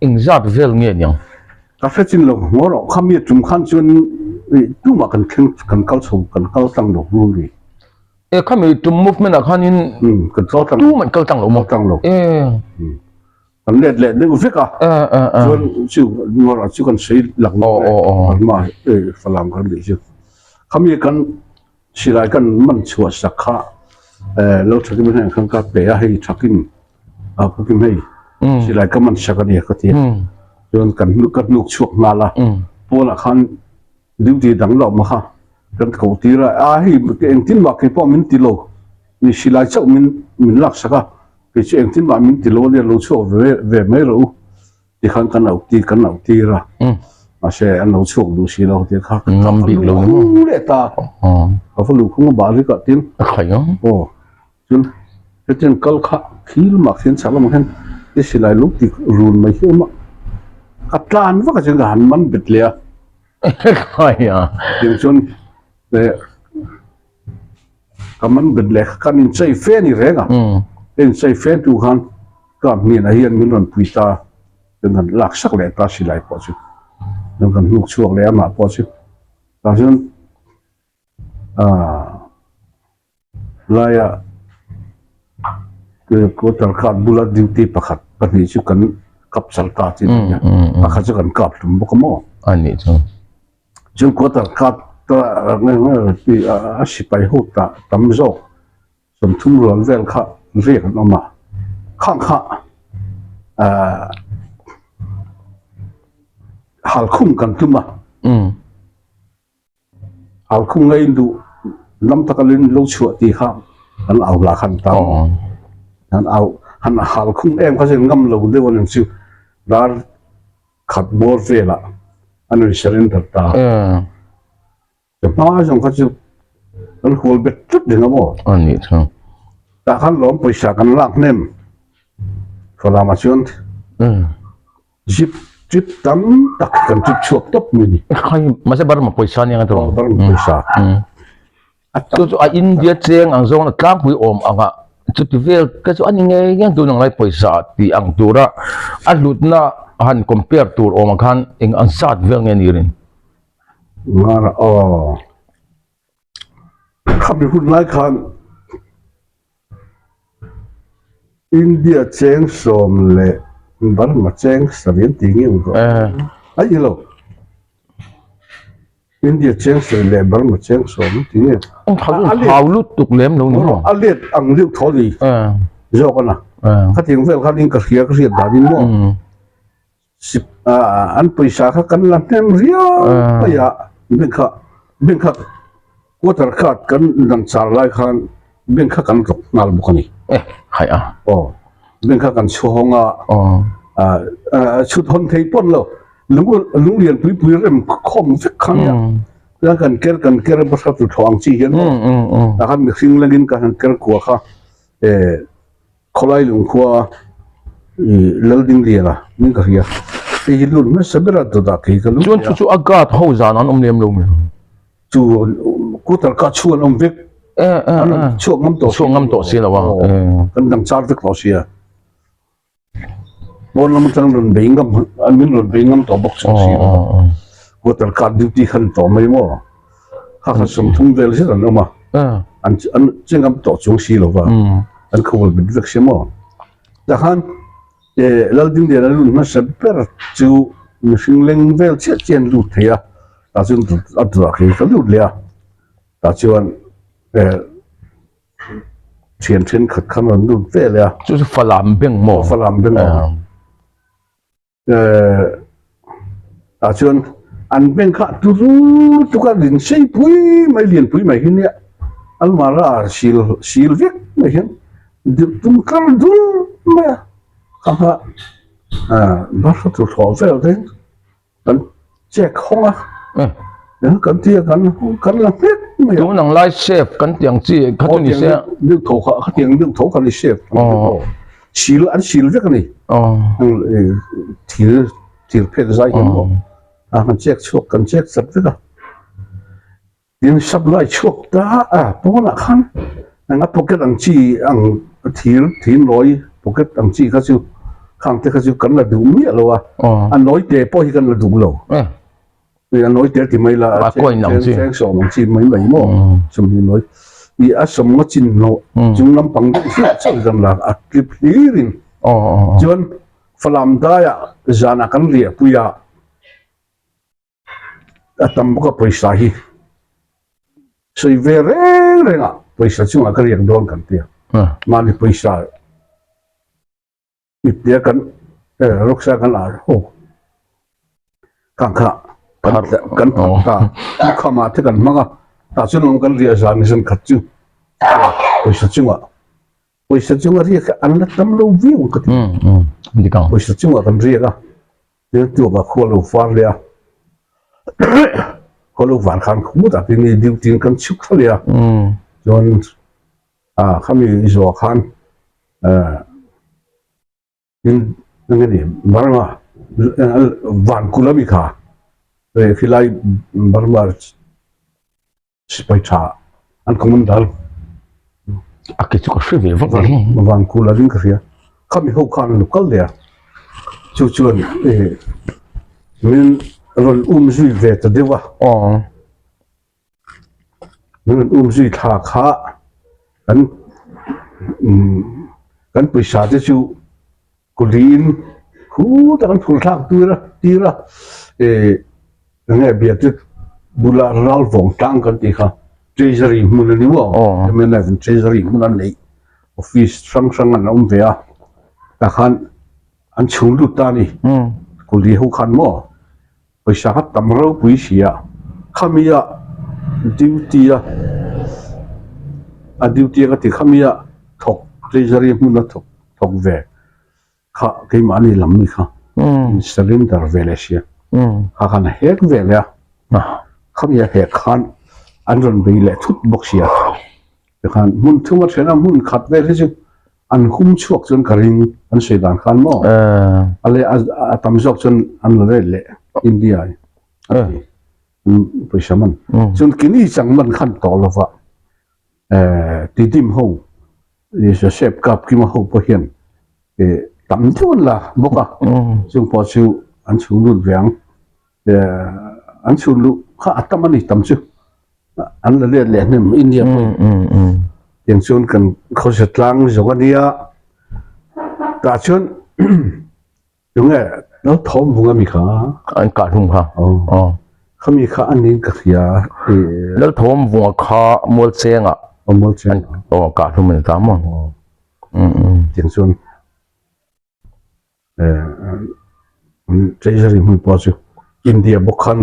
อิงจัดเวลเงี้ยยังกาแฟจินลงหัวเราขมิ้นจุ่มขันจนตู้มากันแทงกันเกาสูกันเกาตั้งหลงรู้เลยขมิ้นจุ่มมุฟมันอะขันยินกันเกาตั้งตู้มันเกาตั้งหลงมั้งตั้งหลงกันเล็ดเด็กฟิกอ่ะจนจู่หัวเราจู่กันใช้หลังมาฝรั่งกันเลยจู่ขมิ้นกันสิไรกันมันชัวสักข้าเราชักมันให้ข้างกับเปียให้ชักกินพวกกินให้สิไรก็มันชักกันเนี่ยก็ทีจนกันลูกช่วงนาละพวกละคันดิวตีดังหลอกมาค่ะกันเขาตีละให้เองทิ้งว่าแค่พอมินติโลนี่สิไรชักมินลักสักอ่ะคือเองทิ้งว่ามินติโลเนี่ยเราช่วยเวไม่รู้ที่ขันกันเอาตีละอาเช่อันเราช่วยดูสิเราที่ข้ากันทำลูกเล็กตาเขาฟังลูกเขาบาริกะทิ้งใครอ่ะจนจนกัลข้าขี้ลมักเห็นสารมันเห็นที่สิไลลูกที่รูนไม่เห็นมั้งกัตลานว่าก็จะงานมันเบ็ดเลยใครอ่ะยังจนก็มันเบ็ดเลยกันอินใจเฟนี่เรื่องอ่ะอินใจเฟนทุกคนก็มีนะเฮียนมีนนปุยตาเป็นกันลักสักเลยตาสิไลพอสิแล้วกันลูกช่วงเลยมาพอสิตอนนั้นลายก็ตระขาดบุลดิวตีประคัดปฏิจุกันกับสัลตาที่เนี่ยประคัดจุกันกับถุงบุกโมอันนี้จ้ะจนก็ตระขาดตัวเนี่ยที่อาชีพไปหุตาตำโจสมทุนรัวเวลข้าเรียกออกมาข้างข้าหัลคุ้มกันทุ่มหัลคุ้มไงดูลำตะกลินลูกชัวตีข้ามอันเอาหลักขันตามอันเอาหันหัลคุ้มเอ็มเขาจะงำเราเดี๋ยววันนึงสิดาร์ขัดบอร์เฟล่ะอันนี้เชลินตัดตาแต่มาจังเขาจะอันหัวเบ็ดจุดเดียวนะบ่อันนี้ใช่ แต่ขั้นล้มไปฉากันลากเน่มฝรั่งมาชวนจิบตั้มตักกันจิบชวกตบมือนี่ Kaya masih baru mapoisan yang itu. บารมีฉา So India ceng ang zong na tlang hui om anga. So tivel kasi ani ngay yang tu nang lai poisa ti ang tura alut na han compare tur om kan ing ang sat vel ngay ni rin. มาอ๋อขับไปพูดไล่คันอินเดียเจงสมเละบารมาเจงสวีนติงยังก็ไอ้ยี่โลอินเดียเจงสมเละบารมาเจงสมติงยัง Ang haulut tuk lem lo ni. อันเลียดอังเลียดทอดีโยกันนะข้าทิ้งเวลข้าทิ้งกระเทียกระเทียดดาวินมั่วสิบอันไปสาขากันลันเต็มเรียไปอะเบ่งข้ากูตระขาดกันดันสารไล่ขันเบ่งข้ากันตกนาลบุคนี่ Kaya. อ๋อเบ่งข้ากันช่วงชุดฮอนเทย์ป้นแล้วลุงเรียนปุยเริ่มคอมฟิกขันเนี่ยแล้วกันเกลภาษาตุทองจีเห็นมั้ยนะครับมีสิ่งเล่นกันเกลกัวค่ะคล้ายลุงกัวเล่นดิ้งเรียละนี่ก็เรียไอ้ลุงไม่สบายตัวตาขี้กันลุง Cuan agak hau zanan lem lo ni. จู่กูตระกัดชวนวิกช่วงงำโต sih lah wang. กันดังชาร์วิกเราเสียบนลำจังรุนเบงกับอันมินรุนเบงกับตัวบกเสียกูตระกัดดิวตี้ขันต่อไม่มั่วข้าขสมทุ่งเวลสิสันออกมาอันเจ้ากับตัวจงสีหรอวะอันเขาบอกเป็นวิกเสียมั่วแต่ขันแล้วดิ้งเดียร์รุ่นมาสับเปอร์จู่มีสิ่งเล่งเวลเชี่ยนดูเทียแต่จู่อัตราคือเขาดูเลยแต่จู่อันเชียนขัดขันมันดูเวลเลย就是falam beng mo. ฝรั่งเป็นแต่จู่อันเป็นข้าทุกคนเรียนใช้ปุ้ยไม่เรียนปุ้ยไม่เห็นเนี่ยอันมาราชิลวิกไม่เห็นตุ้มกันดูไม่ข้าบ้านเขาถูกถอดเสื้อทิ้งกันแจกห้องกันเที่ยกันละเพ็ดไม่ Tu nang lai chef kan tiang chi kha tu ni se. ดึกโถเขาเตียงดึกโถกันเลยเชฟชิลวิกนี่ถือเพ็ดใจเห็นบ่มันแจกชกกันแจกสัตว์วิกยังสับไล่ชกตาพวกนั้นขันงั้นพวกกันจีถือน้อยพวกกันจีเขาจะข้างที่เขาจะกันละดูมีอะไรวะอันน้อยเตะป้อยกันละดูเราอันน้อยเตะที่ไม่ละแจ้งสองจีไม่มั่วสมัยน้อยมีอาสมงจินโนจุงลำปังที่เจ้ากันละอักฤษลีรินจนฝรั่งได้จานักันเรียปุยตั้มก็ไปสาฮีใส่เวรเร่งไปสาจุงก็เรียกโดนกันเตียมาดิไปสาอีเตียกันรักษากันอะไรโอ้กังขากันตาข้ามาที่กันมั้งตาจุนงกันเรียกจานิสันขัดจุไปสาจุงเรียกอันนั้นตั้มเราวิวกันDi kang. ไปสาจุงกันเรียกเดี๋ยวตัวกับขั้วเราฟังเลยเขาลูกหวานขันคู่แต่ที่นี่ดิวติงกันชุกเลยจนเขามีอิสระขันนั่นนี่บาร์มาหวานกุลามิค่ะคือไล่บาร์มาสไปชาอันคอมมันดัล Akit ko shrivel va. หวานกุลามิค่ะเขามีหัวขันลูกกันเลยชวนมันรอนจุยเวทเดียวมันจุยท่าขากันไปชาติจูกุลีนคู่แต่กันพูดทักตีระเนี่ยเบียดบุลาราลฟงตังกันตีค่ะเทรซรีมันนี่ว่ามันอะไรเทรซรีมันนี่ออฟฟิศสังกันน้องเบียแต่ขันอันชูดุตานี่กุลีหัวขันมั่วไปสาหัสตำเราปุยเสียข้ามีอะดิวตี้ก็ที่ข้ามีอะถกเทรซรีมันน่ะถกเวข้าเกี่ยมันนี่ลำมีข้าสลินดาร์เวลเชียข้าขันเฮกเวลข้ามีอะเฮกขันอันนั้นไปเลยทุบบกเสีย แต่ขันมุนทุ่งวัดเชนะมุนขัดเวทที่อันคุ้มช่วงจนกระริงอันเสียดานขันหม้ออะไรตำจอกจนอันเละเละอินเดียไปสมันจนกินนี่จังมันขั้นต่อแล้วว่าตีดิมห้องนี่จะเชฟกับกิมาห้องพอเห็นตำจนละบอกว่าจงพอชิวอันชูรุดเวียงอันชูรุข้าอัตมันนี่ตำชิวอันเละเละเนี่ยอินเดียอย่างชนกันเขาจะตั้งสวัสดีแต่ชนยังไงแล้วท้องบุ้งมีขาอันกาดหุ่มค่ะเขามีขาอันนี้กับยาแล้วท้องบุ้งขามัวเสียงอ่ะมัวเสียงกาดหุ่มเหมือนกันมั้งอย่างชนใจจะริมันพอสิอินเดียบุคคล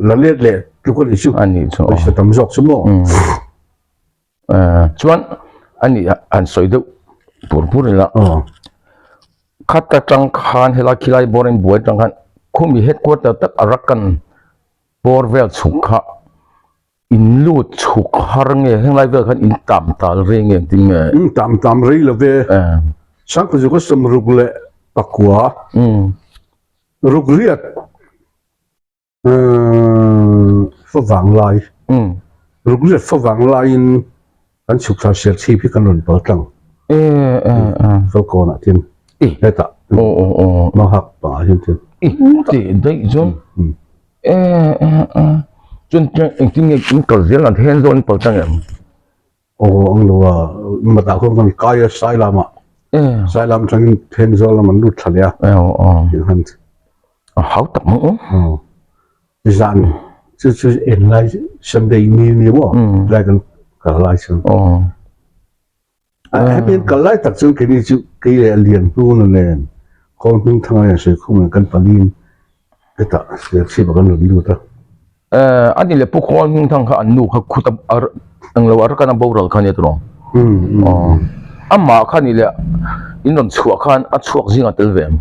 ละเลียดเละทุกคนอิชุอันนี้ไปจะทำจอกสมองชวนอันนี้อันสวยดูพูดเลยละขัดตะจังขันเฮลักขีไลบอรินบัวจังขันคุมีเหตุกวดแต่ตักรักกันบอร์เวลสุขะอินลูดสุขฮาร์เงี้ยเฮลัยเวลขันอินตามตาเรื่องจริงไงตามเรื่องเลยสังเกตก็สมรุกเละปักว่ารุกเรียดฝรั่งลายรุกเรียดฝรั่งลายอันสุขภาพเสียชีพิกันหล่นเปิดตังเขาโกนอ่ะทีนได้ตะมาหักป่าจนทีนได้จนจนจริงๆมันก็เรื่องอะไรเห็นจนเปิดตังเองอันนู้ว่ามาตาคนมันกายสายลามะสายลามจังเห็นจนแล้วมันรุดทะเลอย่างนั้นเขาตัดมั้งจันจะเอ็นไลฉันได้มีว่าได้กันกันไลฉันเป็นกันไล่ตัดจนแค่นี้จุกี่เรียนรู้นั่นเองคนพึ่งทำงานเสร็จคุ้มกันปนินก็ตัดเสียชีวิตกันหรือดีดูตาอันนี้เลยพวกคนพึ่งทำงานนู่เขาคุตบอังเราอะไรกันนะบอกเราขันยัตรงมาขันนี่เลยอินโดนชัวขันอัดชัวจริงอัตเลเวม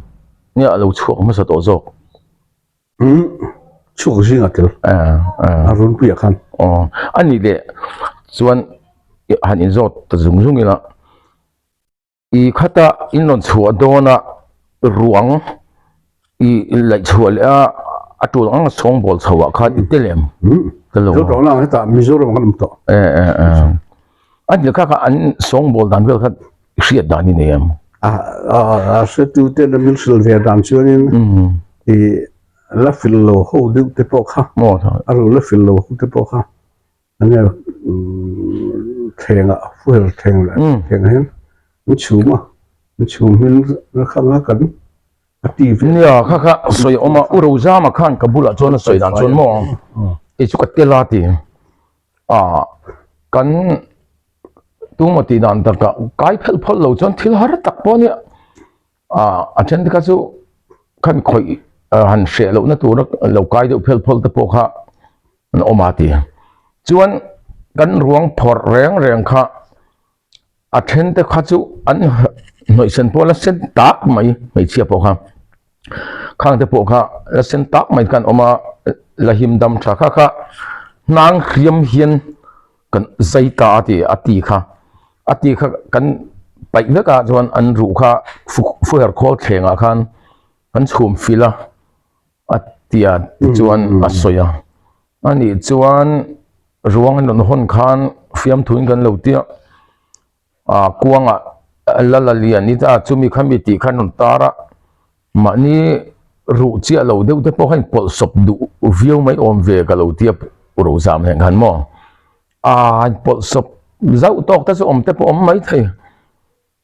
เนี่ยเราชัวไม่สะตัวจอกชัวจริงอัตเลรุนเปียขันอันนี้เลยส่วนหันอินโซตัดจุงๆละอีขัดอินนนชัวโดนะรวงอีไหลชัวเลยอะตัวนั้นส่งบอลชัวขัดอิตเลมตลอดตัวนั้นให้ตามิโซรมันก็ลุ่มต่ออันนี้ข้าอันส่งบอลดันเวลขัดเสียดานี่เนี่ยเสร็จตัวเต้นมิลส์เวียดันชวนินอีลัฟฟิลโลโฮดิวเตปอกค่ะอารุลัฟฟิลโลโฮเตปอกค่ะอันนี้แทงอ่ะฟูเฮลแทงเลยแทงเห็นมันชูมามันชูมันข้างกันตีเนี่ยข้าสวยออกมาอุรุจามาขันกับบุลจวนสวยดันจวนมองไอ้ชุกเตลาตีกันตัวมาตีดันตะกะไกด์เพลเราจนทิลหาร์ตักปอนเนี่ยอาจารย์ที่เขาสู้ขันคอยหันเสียเราเนี่ยตัวเราไกด์เพลตะปอกค่ะมันออกมาตีจวนกันรวงพอแรงค่ะอาเชนแต่ข้าจูอันหน่วยเส้นพอละเส้นตักไม่เชียบพอค่ะข้างแต่พอค่ะละเส้นตักไม่กันออกมาละหิมดำชาค่ะนางเขียมเฮียนกันใจตาตีค่ะกันไปเมื่อกันจวนอันรู้ค่ะฟูเฮอร์คอลเทงอ่ะกันชุมฟิลาตีจวนสวยอันนี้จวนรวงนนหนคันฟิมทุนกันเหล่าเดียกวงละเลียนนี่จะจุมีขมิติขันนตาระมันนี่รู้เจ้าเหล่าเดียวแต่พอให้ปลดศพดูวิวไม่อมเวกับเหล่าเดียรู้สามแห่งขันมั่งปลดศพเจ้าตอกแต่จะอมแต่พอมไม่ใช่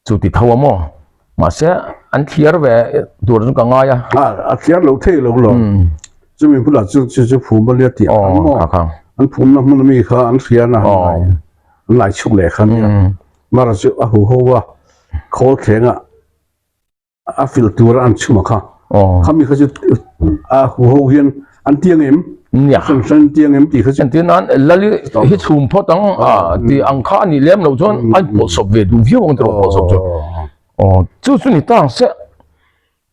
จุดที่ทัวมั่งมาเสียอันเทียร์เวตัวนั้นก็ง่ายอันเทียร์เหล่าเท่เหล่าหล่อจะมีผู้หลักจะผูกมันเรียกตีอันมั่งอันผมนะมันมีข้าอันเสียนะอันหลายชุกแหลกขันเนี่ยมาเราจะหัวโคเทงฟิลตัวอันชุมาค่ะเขามีเขาจะหัวเฮียนอันเตียงเอ็มเนี่ยสันเตียงเอ็มตีเขาจะเตียงนั้นแล้วที่ชุมพอตั้งที่อังคารนี่เลี้ยงเราจนไอ้ปอดศพเวดูวิวมันตัวปอดศพจนจู่ๆนี่ตั้งเสีย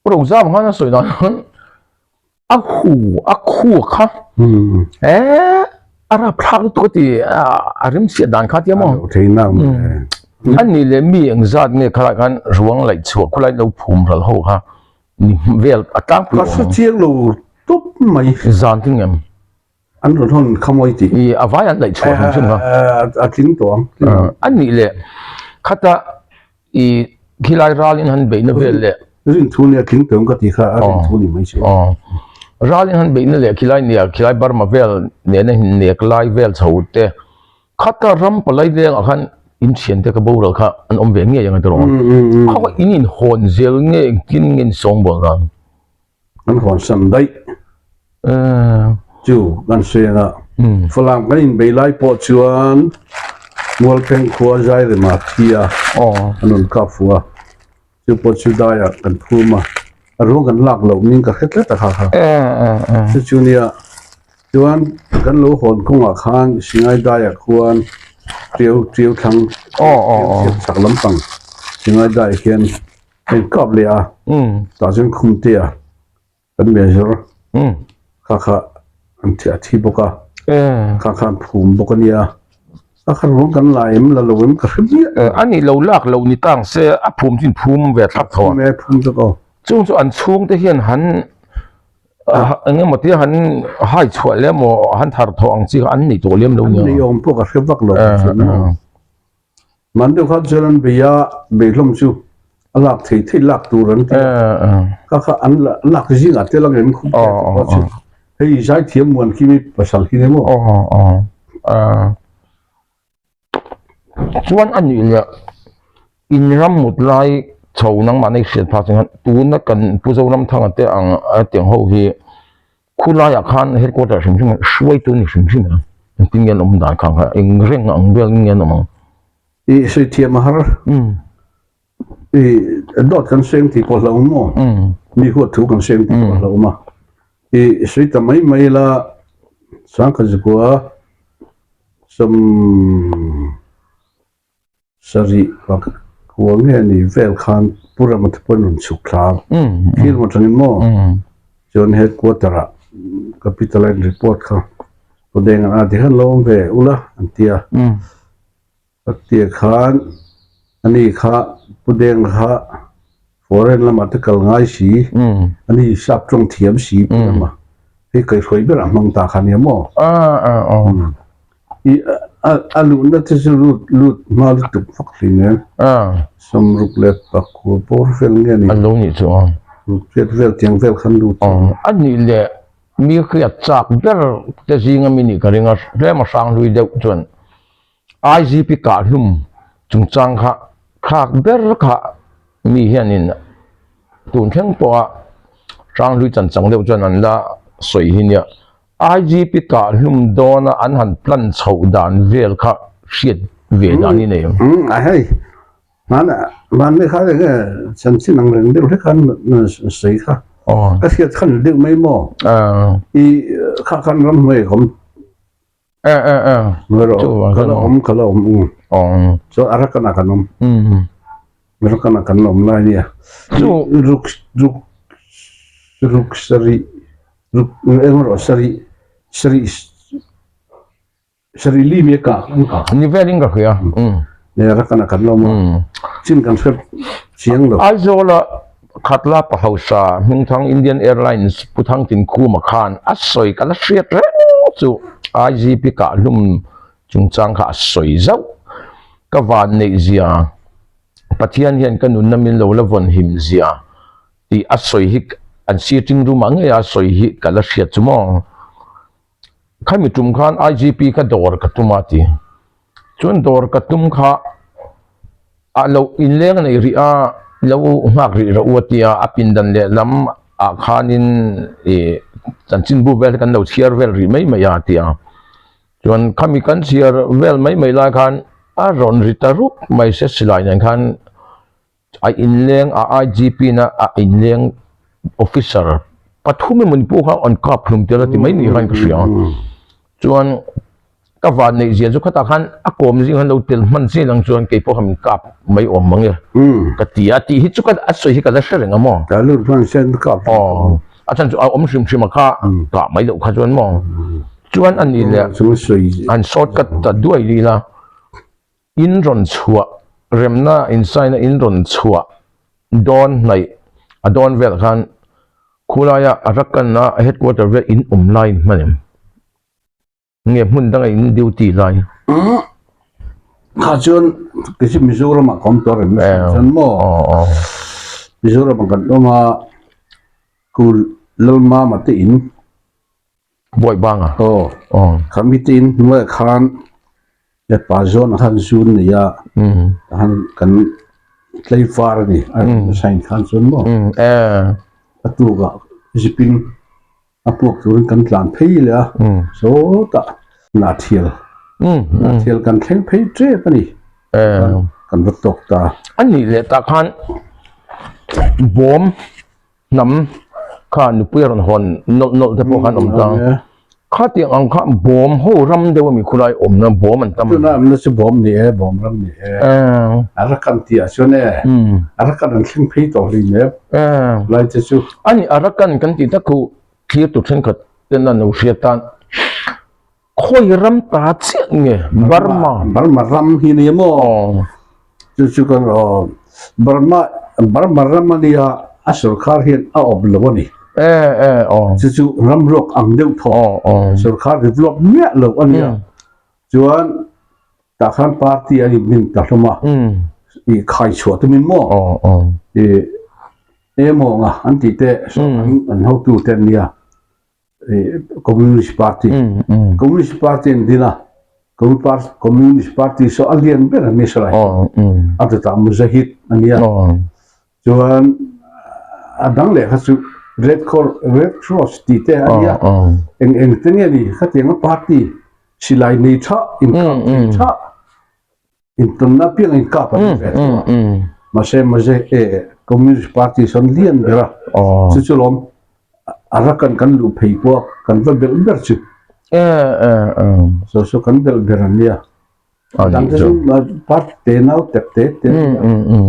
เราจะมาหาสวยนั้นคู่ค่ะ ara phak tu ti arim sia dan kha ti mo thei na an ni le mi eng zat nge khala kan ruang lai chu khulai lo phum ral ho ha ni vel atang ka su chiang lo top mai zan ting em an ron hon khamoi ti i avai an lai chu ha chun ha a tling tong an ni le khata i khilai ralin han be na vel le rin thu ne tling tong ka ti kha a rin thu ni mai che ralin han be na le khilai bar ma vel ne na hin nek lai vel chaute khata ram palai le akhan in chen te ka bo ra kha an om ve nge yang tro kha ko in hon zel nge kin ngin song bol ran an hon sam dai chu gan se na falang kan in be lai po chuan mual peng khua jai de ma thia anon ka fuwa chu po chu da ya kan phuma aro kan lak lo ning ka khet ta kha chu chu nia chuan kan lo hon khonga khan singai da ya khuan triêu thang sak lam pang singai da hian en kap le a ta chen khum te a kan me jor kha an thi boka kha phum boka nia kha rong kan lai em la lo em ka khri ani lo lak lo ni tang se a phum tin phum ve thak tho me phum to ko chung chu an chung te hian han enge mati han hai chhuat le mo han thar tho ang chi an ni to lem lo ni ni yom po ka khri vak lo man de kha jalan biya be hlom chu alak thei lak tu ran kha an lak ji nga te lang em khu hei zai thiam muan ki mi pasal ki ne mo chuan an ni le in ram mut lai chho nang ma nei hriat pha chang tu na kan pu zo ram thang ate ang ateng ho hi khula ya khan headquarter shim shim shwai tu ni shim shim tin ngen om dan khang ha eng reng ang bel ngen om i sei thiam har i dot kan seng ti ko lo mo ni hu thu kan seng ti ko lo ma i sei ta mai la sang ka zua som sari wak huang he ni vel khan pura mat pon chuk thla kil mo tangin mo jon headquarter capital report kha to deng a de han lom ve ula antia atia khan ani kha pudeng kha foreign lama te kal ngai si ani sap trong thiam si ma he kai khoi ber amang ta khan yamo i alu na te lut ma lu tu fak linen som ruk le pa ko por fel nge ni alo ni chu vet vel tiang vel khan lu ani le mi khriat chak ber te jinga mini karinga re ma sang lui deuh chuan IGP ka hlum chung chang kha khak ber kha mi hianin tun theng po sang lui chan chang deuh chuan an la soi hinia IGP ka hlum dona an han plan chho dan vel kha hriat ve dan ni nei a hei man ne kha de chan chin nang reng de khan sei kha a hiat khan de mai mo i kha khan ram mai kom ngero kala om so arakana kanom merakana kanom la ni so ruk sari ruk engro sari li me ka ni veling ka khia ne arakana kanom chin kan fer chiang lo aizola khatla pa hausa mingthang Indian Airlines puthang tin khu ma khan asoi kala hriat re chu IGP ka hlum chung chang kha soi zau ka van nei zia pathian hian kanun namin lo la von him zia ti asoi hi an sitting room ang ya soi hi kala hriat chumo khami tum khan IGP ka dor ka tumati chun dor ka tum kha a lo in leng nei ri a lo ngak ri ra uatia apindan le lam a khanin chanchin bu vel kan lo chiar vel ri mai mai atia chuan khami kan chiar vel mai mai la khan a ron ri tarup mai se silai nan khan a inleng a IGP na a inleng officer pathum mun pu kha on kap hlum tela ti mai ni han ka sia chuan ka van nei zia chu khata khan a kom jing han lo tel man si lang chuan ke po ham kap mai om mangi ka tia ti hi chu ka a soi hi ka da shreng amo ta lu fan sen kap a chan chu om shim shim kha ka mai lo kha chuan mo chuan an ni le 什么水 an shortcut ta duai li la in ron chua remna inside na in ron chua don nai a don vel khan khulaya arakan na headquarter ve in line manem nge mun dang in duty lai khá chun cái gì Mizoram mà cònตัว人真么 Mizoram kan oma kul lalma mate in boy banga kami tin nuai khan ya pa zon han sun ni ya han kan tlai far ni an sain khan sun mo atu ga jipin apok turun kan tlan phei le so ta na thiel kan thleng phei tre pani kan va tok ta an ni le ta khan bom nam khan nu puiron hon nol te po khan om ta kha ti ang kha bom ho ram de wa mi khulai om na bom an tam tu na amna se bom ni e bom ram ni e ara kan ti a chone ara kan an thleng phei to ri ne lai te chu ani arakan kan ti ta ku clear to thren khat ten na no hriatan khoi ram ta che nge Burma ram hi ni mo chu kan Burma ram ni a sarkar hian a ob lo ni chu ram rok ang deuh tho sarkar develop me lo ani chuan ta khan party ani min ta hloma i khai chho tu min mo mo nga an ti te an ho tu ten nia Communist Party dina Communist Party so alien ber ni sala at ta mujahid ania chuan adang le khasu Red Cross ti te ania eng tenge ni khateng party silai ni tha in tha in tunna piang in ka pa ma se Communist Party son lien bera chu lom arakan kan lu phei po kan va bel ber chu so kan bel berania dan chu part te nau te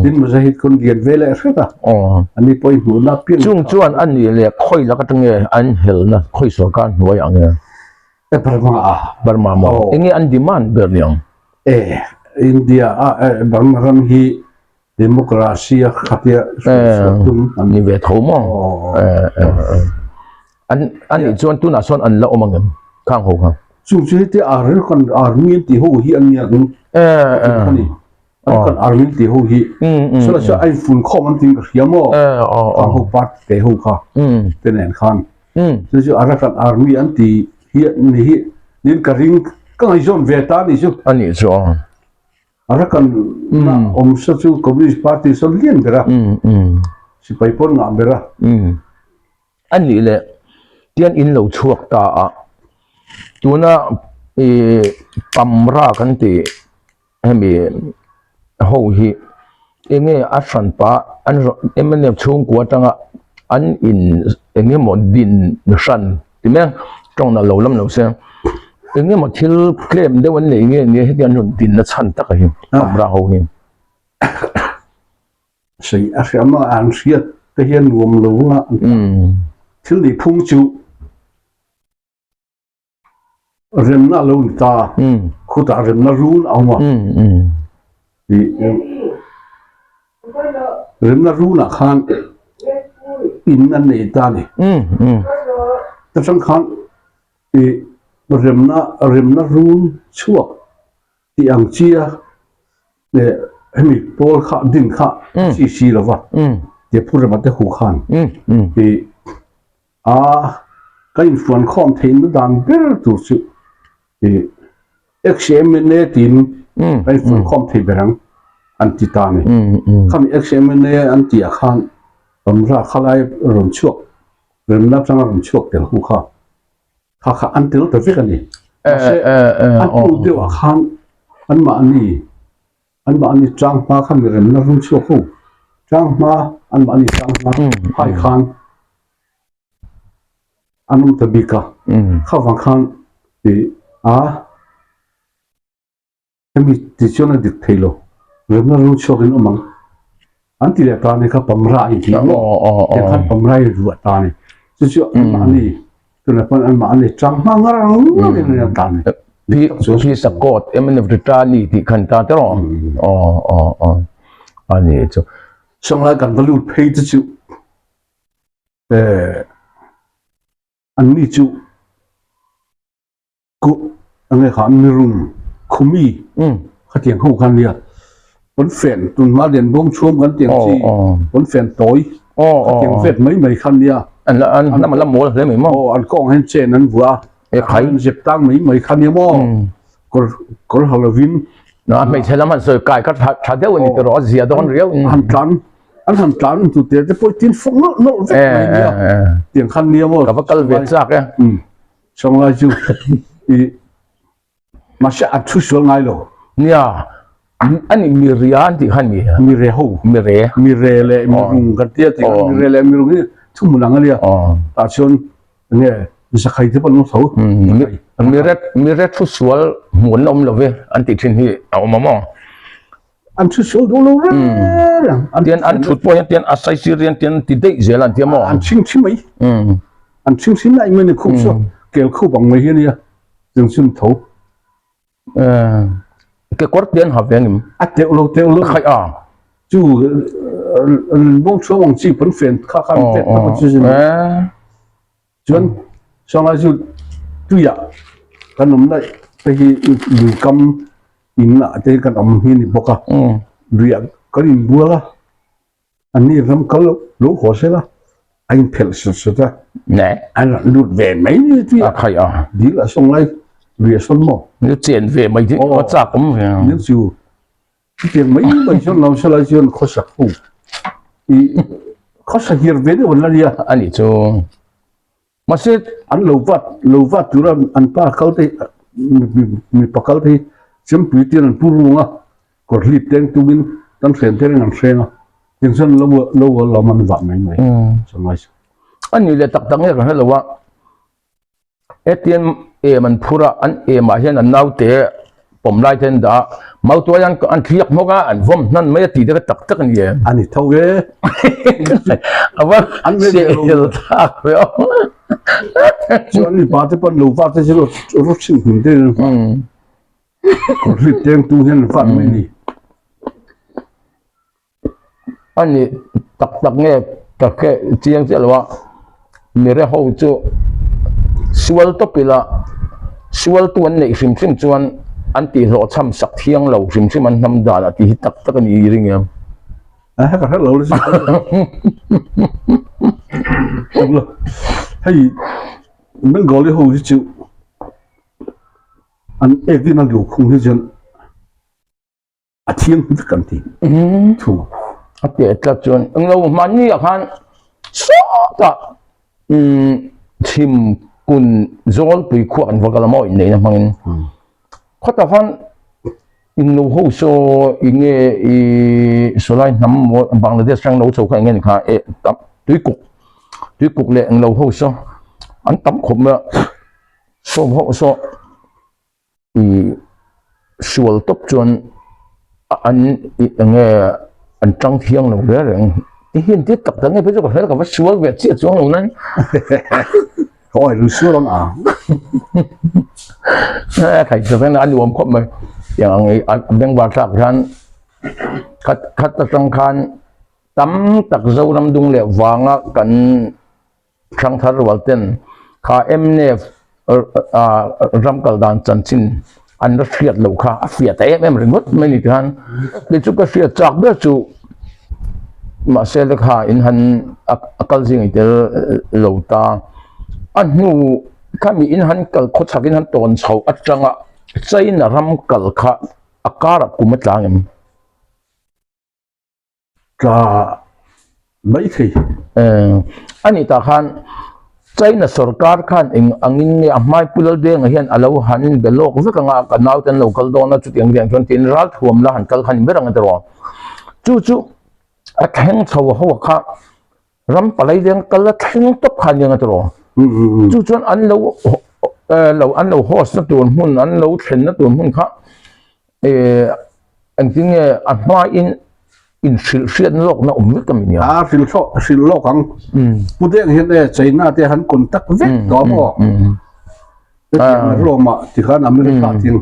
din mujahid kun lian vele khata ani poi hu na pin chung chuan an ni le khoi la ka tange an hel na khoi so kan huai ang Burma mo engi an demand ber liang India Burma ram hi demokrasi khatia ni ve tho mo an ni chuan tu na son an la omangem khang ho kha chung chu te kan army ti ho hi an ya dun kan army ti ho hi so la ai fun khom an ting ka mo khang ho pat te ho kha ten en khan chu kan army an ti hi ni nin ka ring ka zon veta ni chu ani chu kan om sa chu Communist Party so lien bera si pai pon nga bera an ni le tian in lo chuak ta a tuna pamra kan ti hemi ho hi enge a san pa an emene chung kwa tanga an in enge mo din san timeng tong na lo lam lo se enge mo thil claim de wan le nge ni hetian hun din na chan ta ka hi pamra ho hi sei a khama an riat te hian nuam lo nga thil ni phung chu remna lo ta khuta remna run awma remna run a khan in an nei ta ni ta sang khan remna run chuak ti ang chia le hemi pol kha din kha si lova te phur ma te hu khan kain fuan khom thein dan ber tu chu XMNA tin kain fuan khom thei berang anti ta ni kham XMNA anti a khan amra khalai ron chuak remna chang ron chuak tel hu kha antil ta vek ani an tu de wa khan an ma ani chang ma kham remna ron chuak hu chang ma an ma ani chang ma hai khan anum tabika khawang khan emi tichona dik thailo remna ru chokin umang anti le ta ne kha pamra I ti no khan pamra ru ta ne chu ani cho nên phần anh mà anh trăng mang ngang nên tanพี่สะกดมันเป็นตรานี่ที่ขันตาตลอดอันนี้จ้ะ xong lại cần có lưu pay cho chú anh đi chú cô anh ấy khám mi rung khumi khát tiền hậu khăn liệt vẫn phèn tuần má điện bông chuông vẫn tiền chi vẫn phèn tối khát tiền phèn mấy khăn liệt anh nó mà làm mồi lấy mấy mò anh con hen trên anh vừa anh dẹp tăng mấy khăn liệt mò có Halloween nó mấy thế lắm anh rồi cài các thằng đeo này từ đó gì đó anh réo anh hành trán tụi tiền cái bôi tiền phóng nó vét mấy nhá tiền khăn liệt mò cả các cái việt giặc á xong lại chú mà sẽ ăn chút xuống ngay rồi nha anh mirian thì hắn gì mire hậu mire lệ mirung cái tiết thì mire lệ mirung ấy chung một lần ấy à chôn nghe sẽ khai thế bao nhiêu số mire chút xuống muốn ông là về anh tự tin thì ông mà ăn chút xuống đâu lâu rồi tiền ăn chút bao nhiêu tiền asai syrian tiền thì đấy dễ làm tiền mà ăn chim mấy ăn chim lại mình không sao kêu không bằng mấy cái này dừng xuyên thấu cái quất tiền hợp với mình tiêu lâu khai chú bông chúa bằng chi vẫn phiền khá phết nó vẫn chưa chuyện sau này chú ya cái nấm này cái gì cầm in lại cái nấm hình bọc à riêng cái in bùa là anh ấy làm cái lỗ khó sẽ là anh phèn sốt ra nè anh lụt về mấy như thế khai đi là xong lại về xong mỏ nếu tiền về mấy thứ có chắc cũng nếu chịu tiền mấy xong làm sao lại chuyện khó sạch phụ khó sạch hiện về đấy vẫn là gì anh ấy cho mà sẽ anh lâu vắt chú ra anh pa câu thì mình pa câu thì chấm quý tiền anh phu luôn á còn lip tiền tu bin tâm sen tiền anh sen á tiền sen lâu làm anh vặt mấy xong lại anh ấy là tập tăng cái cái là what ATMมันพูดอันมาเห็นอันน่าเตะผมไล่เห็นด่ามาตัวยันอันเทียบมากอันผมนั่นไม่ตีได้ก็ตักกันเยอะอันนี้เท่าเว้ยว่าอันเสียลทักไปอ๋อส่วนนี้ปาที่เป็นลูกฟ้าที่จะรถสิ่งหุ่นเต้นก็รีบเต้นตู้เห็นฟันไม่นี่อันนี้ตักเนี่ยตักแค่เจียงเสียหรือว่ามีเรื่องเขาจะswal to pila swal tuan nei sim chuan an ti lo cham sak thiang lo sim an nam da la ti tak tak ani ring em ka hello le hey men go le ho chu an ek din an lu khung hi jan a thiang hi kan ti thu a te tla chuan ang lo man ni a khan so ta chimคุณโจลปุยขวานวกละมอยนี่นะมันเขาแต่ฟันอินโนโฮโซอิเงอีโซไลน้ำบังเลเดชช่างโนโซเขาเงี้ยค่ะตับตุยกุกเลยอินโนโฮโซอันตั้มขมเนี่ยโซโฮโซอีสวลตบจนอันเงี้ยอันจังเทียงเราเรื่องที่เห็นที่ตับตั้งไงเพื่อจะบอกให้กับว่าสวลเวทเสียจวงเรานั้นhỏi lưu xưa lắm à thầy sẽ phải nói luôn không màyอย่างanh đang vào sạc hắn khát tăng khan tắm tắc dâu năm dung lệ vàng á cần sang thar vào tên khá em nè ram cầu đàn chân chín anh rất phiệt lâu khá phiệt em rồi mất mấy người hắn để chụp cái phiệt chạc biết chụp mà sẽ được hà in hắn akal gì người ta lâu ta anh nu kami in han kal kho chakin han ton chho atanga chaina ram kal kha akara kumatlang em ka mấy thì ani ta khan chaina sarkar khan angin ni amai pulal de nga hian alo han belok zakanga kanau ten local dona chutiang riang chon tin ral thuam la han kal khan berang atro chu atheng chho ho kha ram palai deng kal la theng top khan yang atro chú chọn ăn lâu host nó tuần hun ăn lâu thèn nó tuần hun khác anh tiếng nghe ăn hoa in in shriat lok na umvik kam nia fil lo kang pudeng hian e China te han contact vek to mo Roma ti khan America tin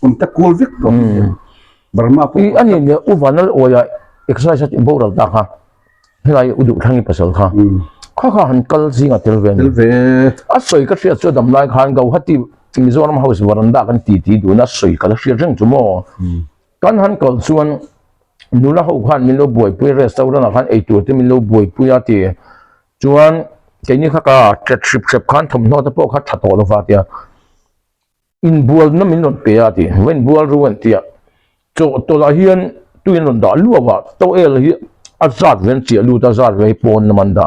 contact kul vek to Burma pu ani ne uvanal oya exercise boral ta kha helai udu thangi pasal kha kha han kal singa telven a soi ka ria chu dam lai khan go hati Mizoram house waranda kan ti du na soi kala ria jeng chumo kan han kal chuan nula ho khan min lo boi pui restaurant khan ei tur te min lo boi pui ati chuan keini kha ka trip khan thom no ta po kha thato lo fa tia in bual na min non pe ati wen bual ruan tia cho to la hian tuin non da lu wa to el hi a zat ven chi lu ta zat ve pon na man da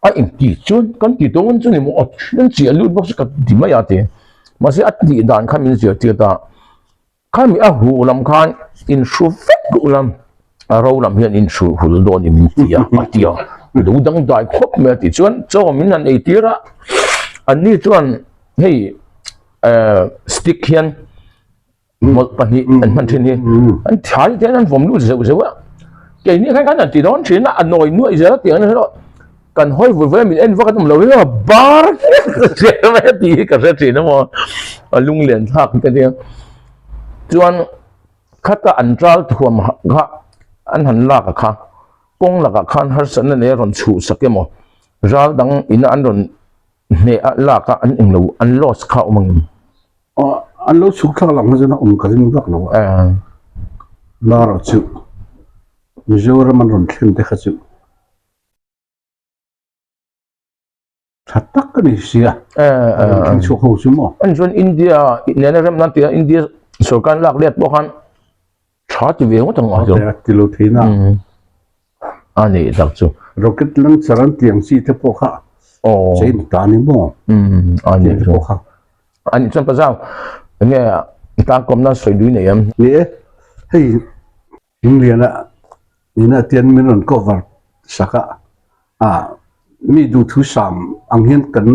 a in ki chun kan ki to won chu ni mo chen chi lu box ka di ma ya te ma se at di dan khan min chi ti ta khan mi a hu lam khan in shu fek ulam a ro lam hian in shu hul do ni min tia atia du dang dai khop me ti chuan cho min an ei tira an ni chuan hei stick hian mol pani an man thin hi an thai te an vom lu zeu zeu ke ni khan an ti don thin an noi nuai zera ti an lo kan hoi vu ve min en va kan lo hi bar se me ti ka se ti na mo lung len thak ka dia chuan khata an tral thuam kha an han la ka kha kong la ka khan har san ne ron chu sakemo ral dang in an ron ne la ka an englo an los kha umang an lo chu kha lang jana ka ring bak lo la ra chu Mizoram an ron thlem te kha chu thatak ni sia an chu ho chu mo an chuan India ne ne ram na tia India sorkan lak liat bo khan tha ti ve ngotang a jo tilo thina ani tak chu rocket lang charan tiang si te po kha chain ta ni mo ani po kha ani chuan pa zau nge ta kom na soi lui ne yam ni hei India ina tian minon cover saka mi du thu sam ang hian kan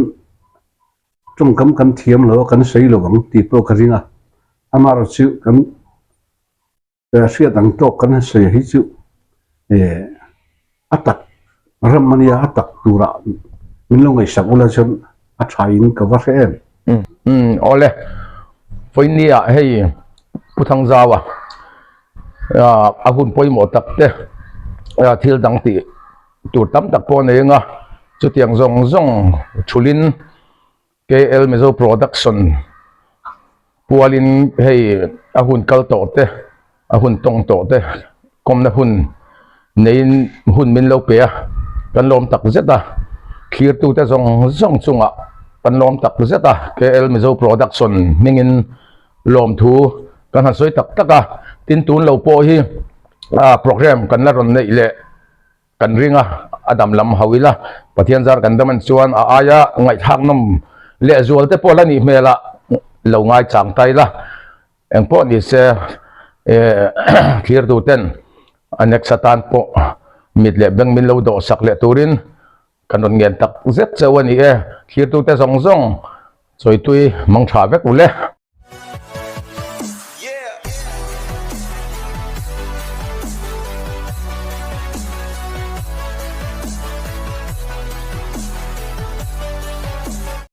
trong kam kan thiam lo kan sei lo bang ti po ka ringa amaro chu kan sia dang to kan sei hi chu atak ramania atak tura min lo ngai sakula chon a thain ka va em ole foi nia hei puthang zawa a hun poi mo tak te thil dang ti tur tam tak po nei nga chu tiang zong thulin KL Mezo Production pualin hei a hun kal to te a hun tong to te kom na hun nein hun min lo pe kan lom tak zeta clear tu te zong chunga kan lom tak zeta KL Mezo Production mingin lom thu kan han soi tak taka tin tun lo po hi program kan la ron nei le kan ringa adam lam hawila pathian zar kan daman chuan aya ngai thak nom le zual te pola ni mela lo ngai chang tai la eng po ni se clear tu ten anek satan po mit le beng min lo do sak le turin kanon ngen tak zet chawani clear tu te zong choi tui mang tha vek ule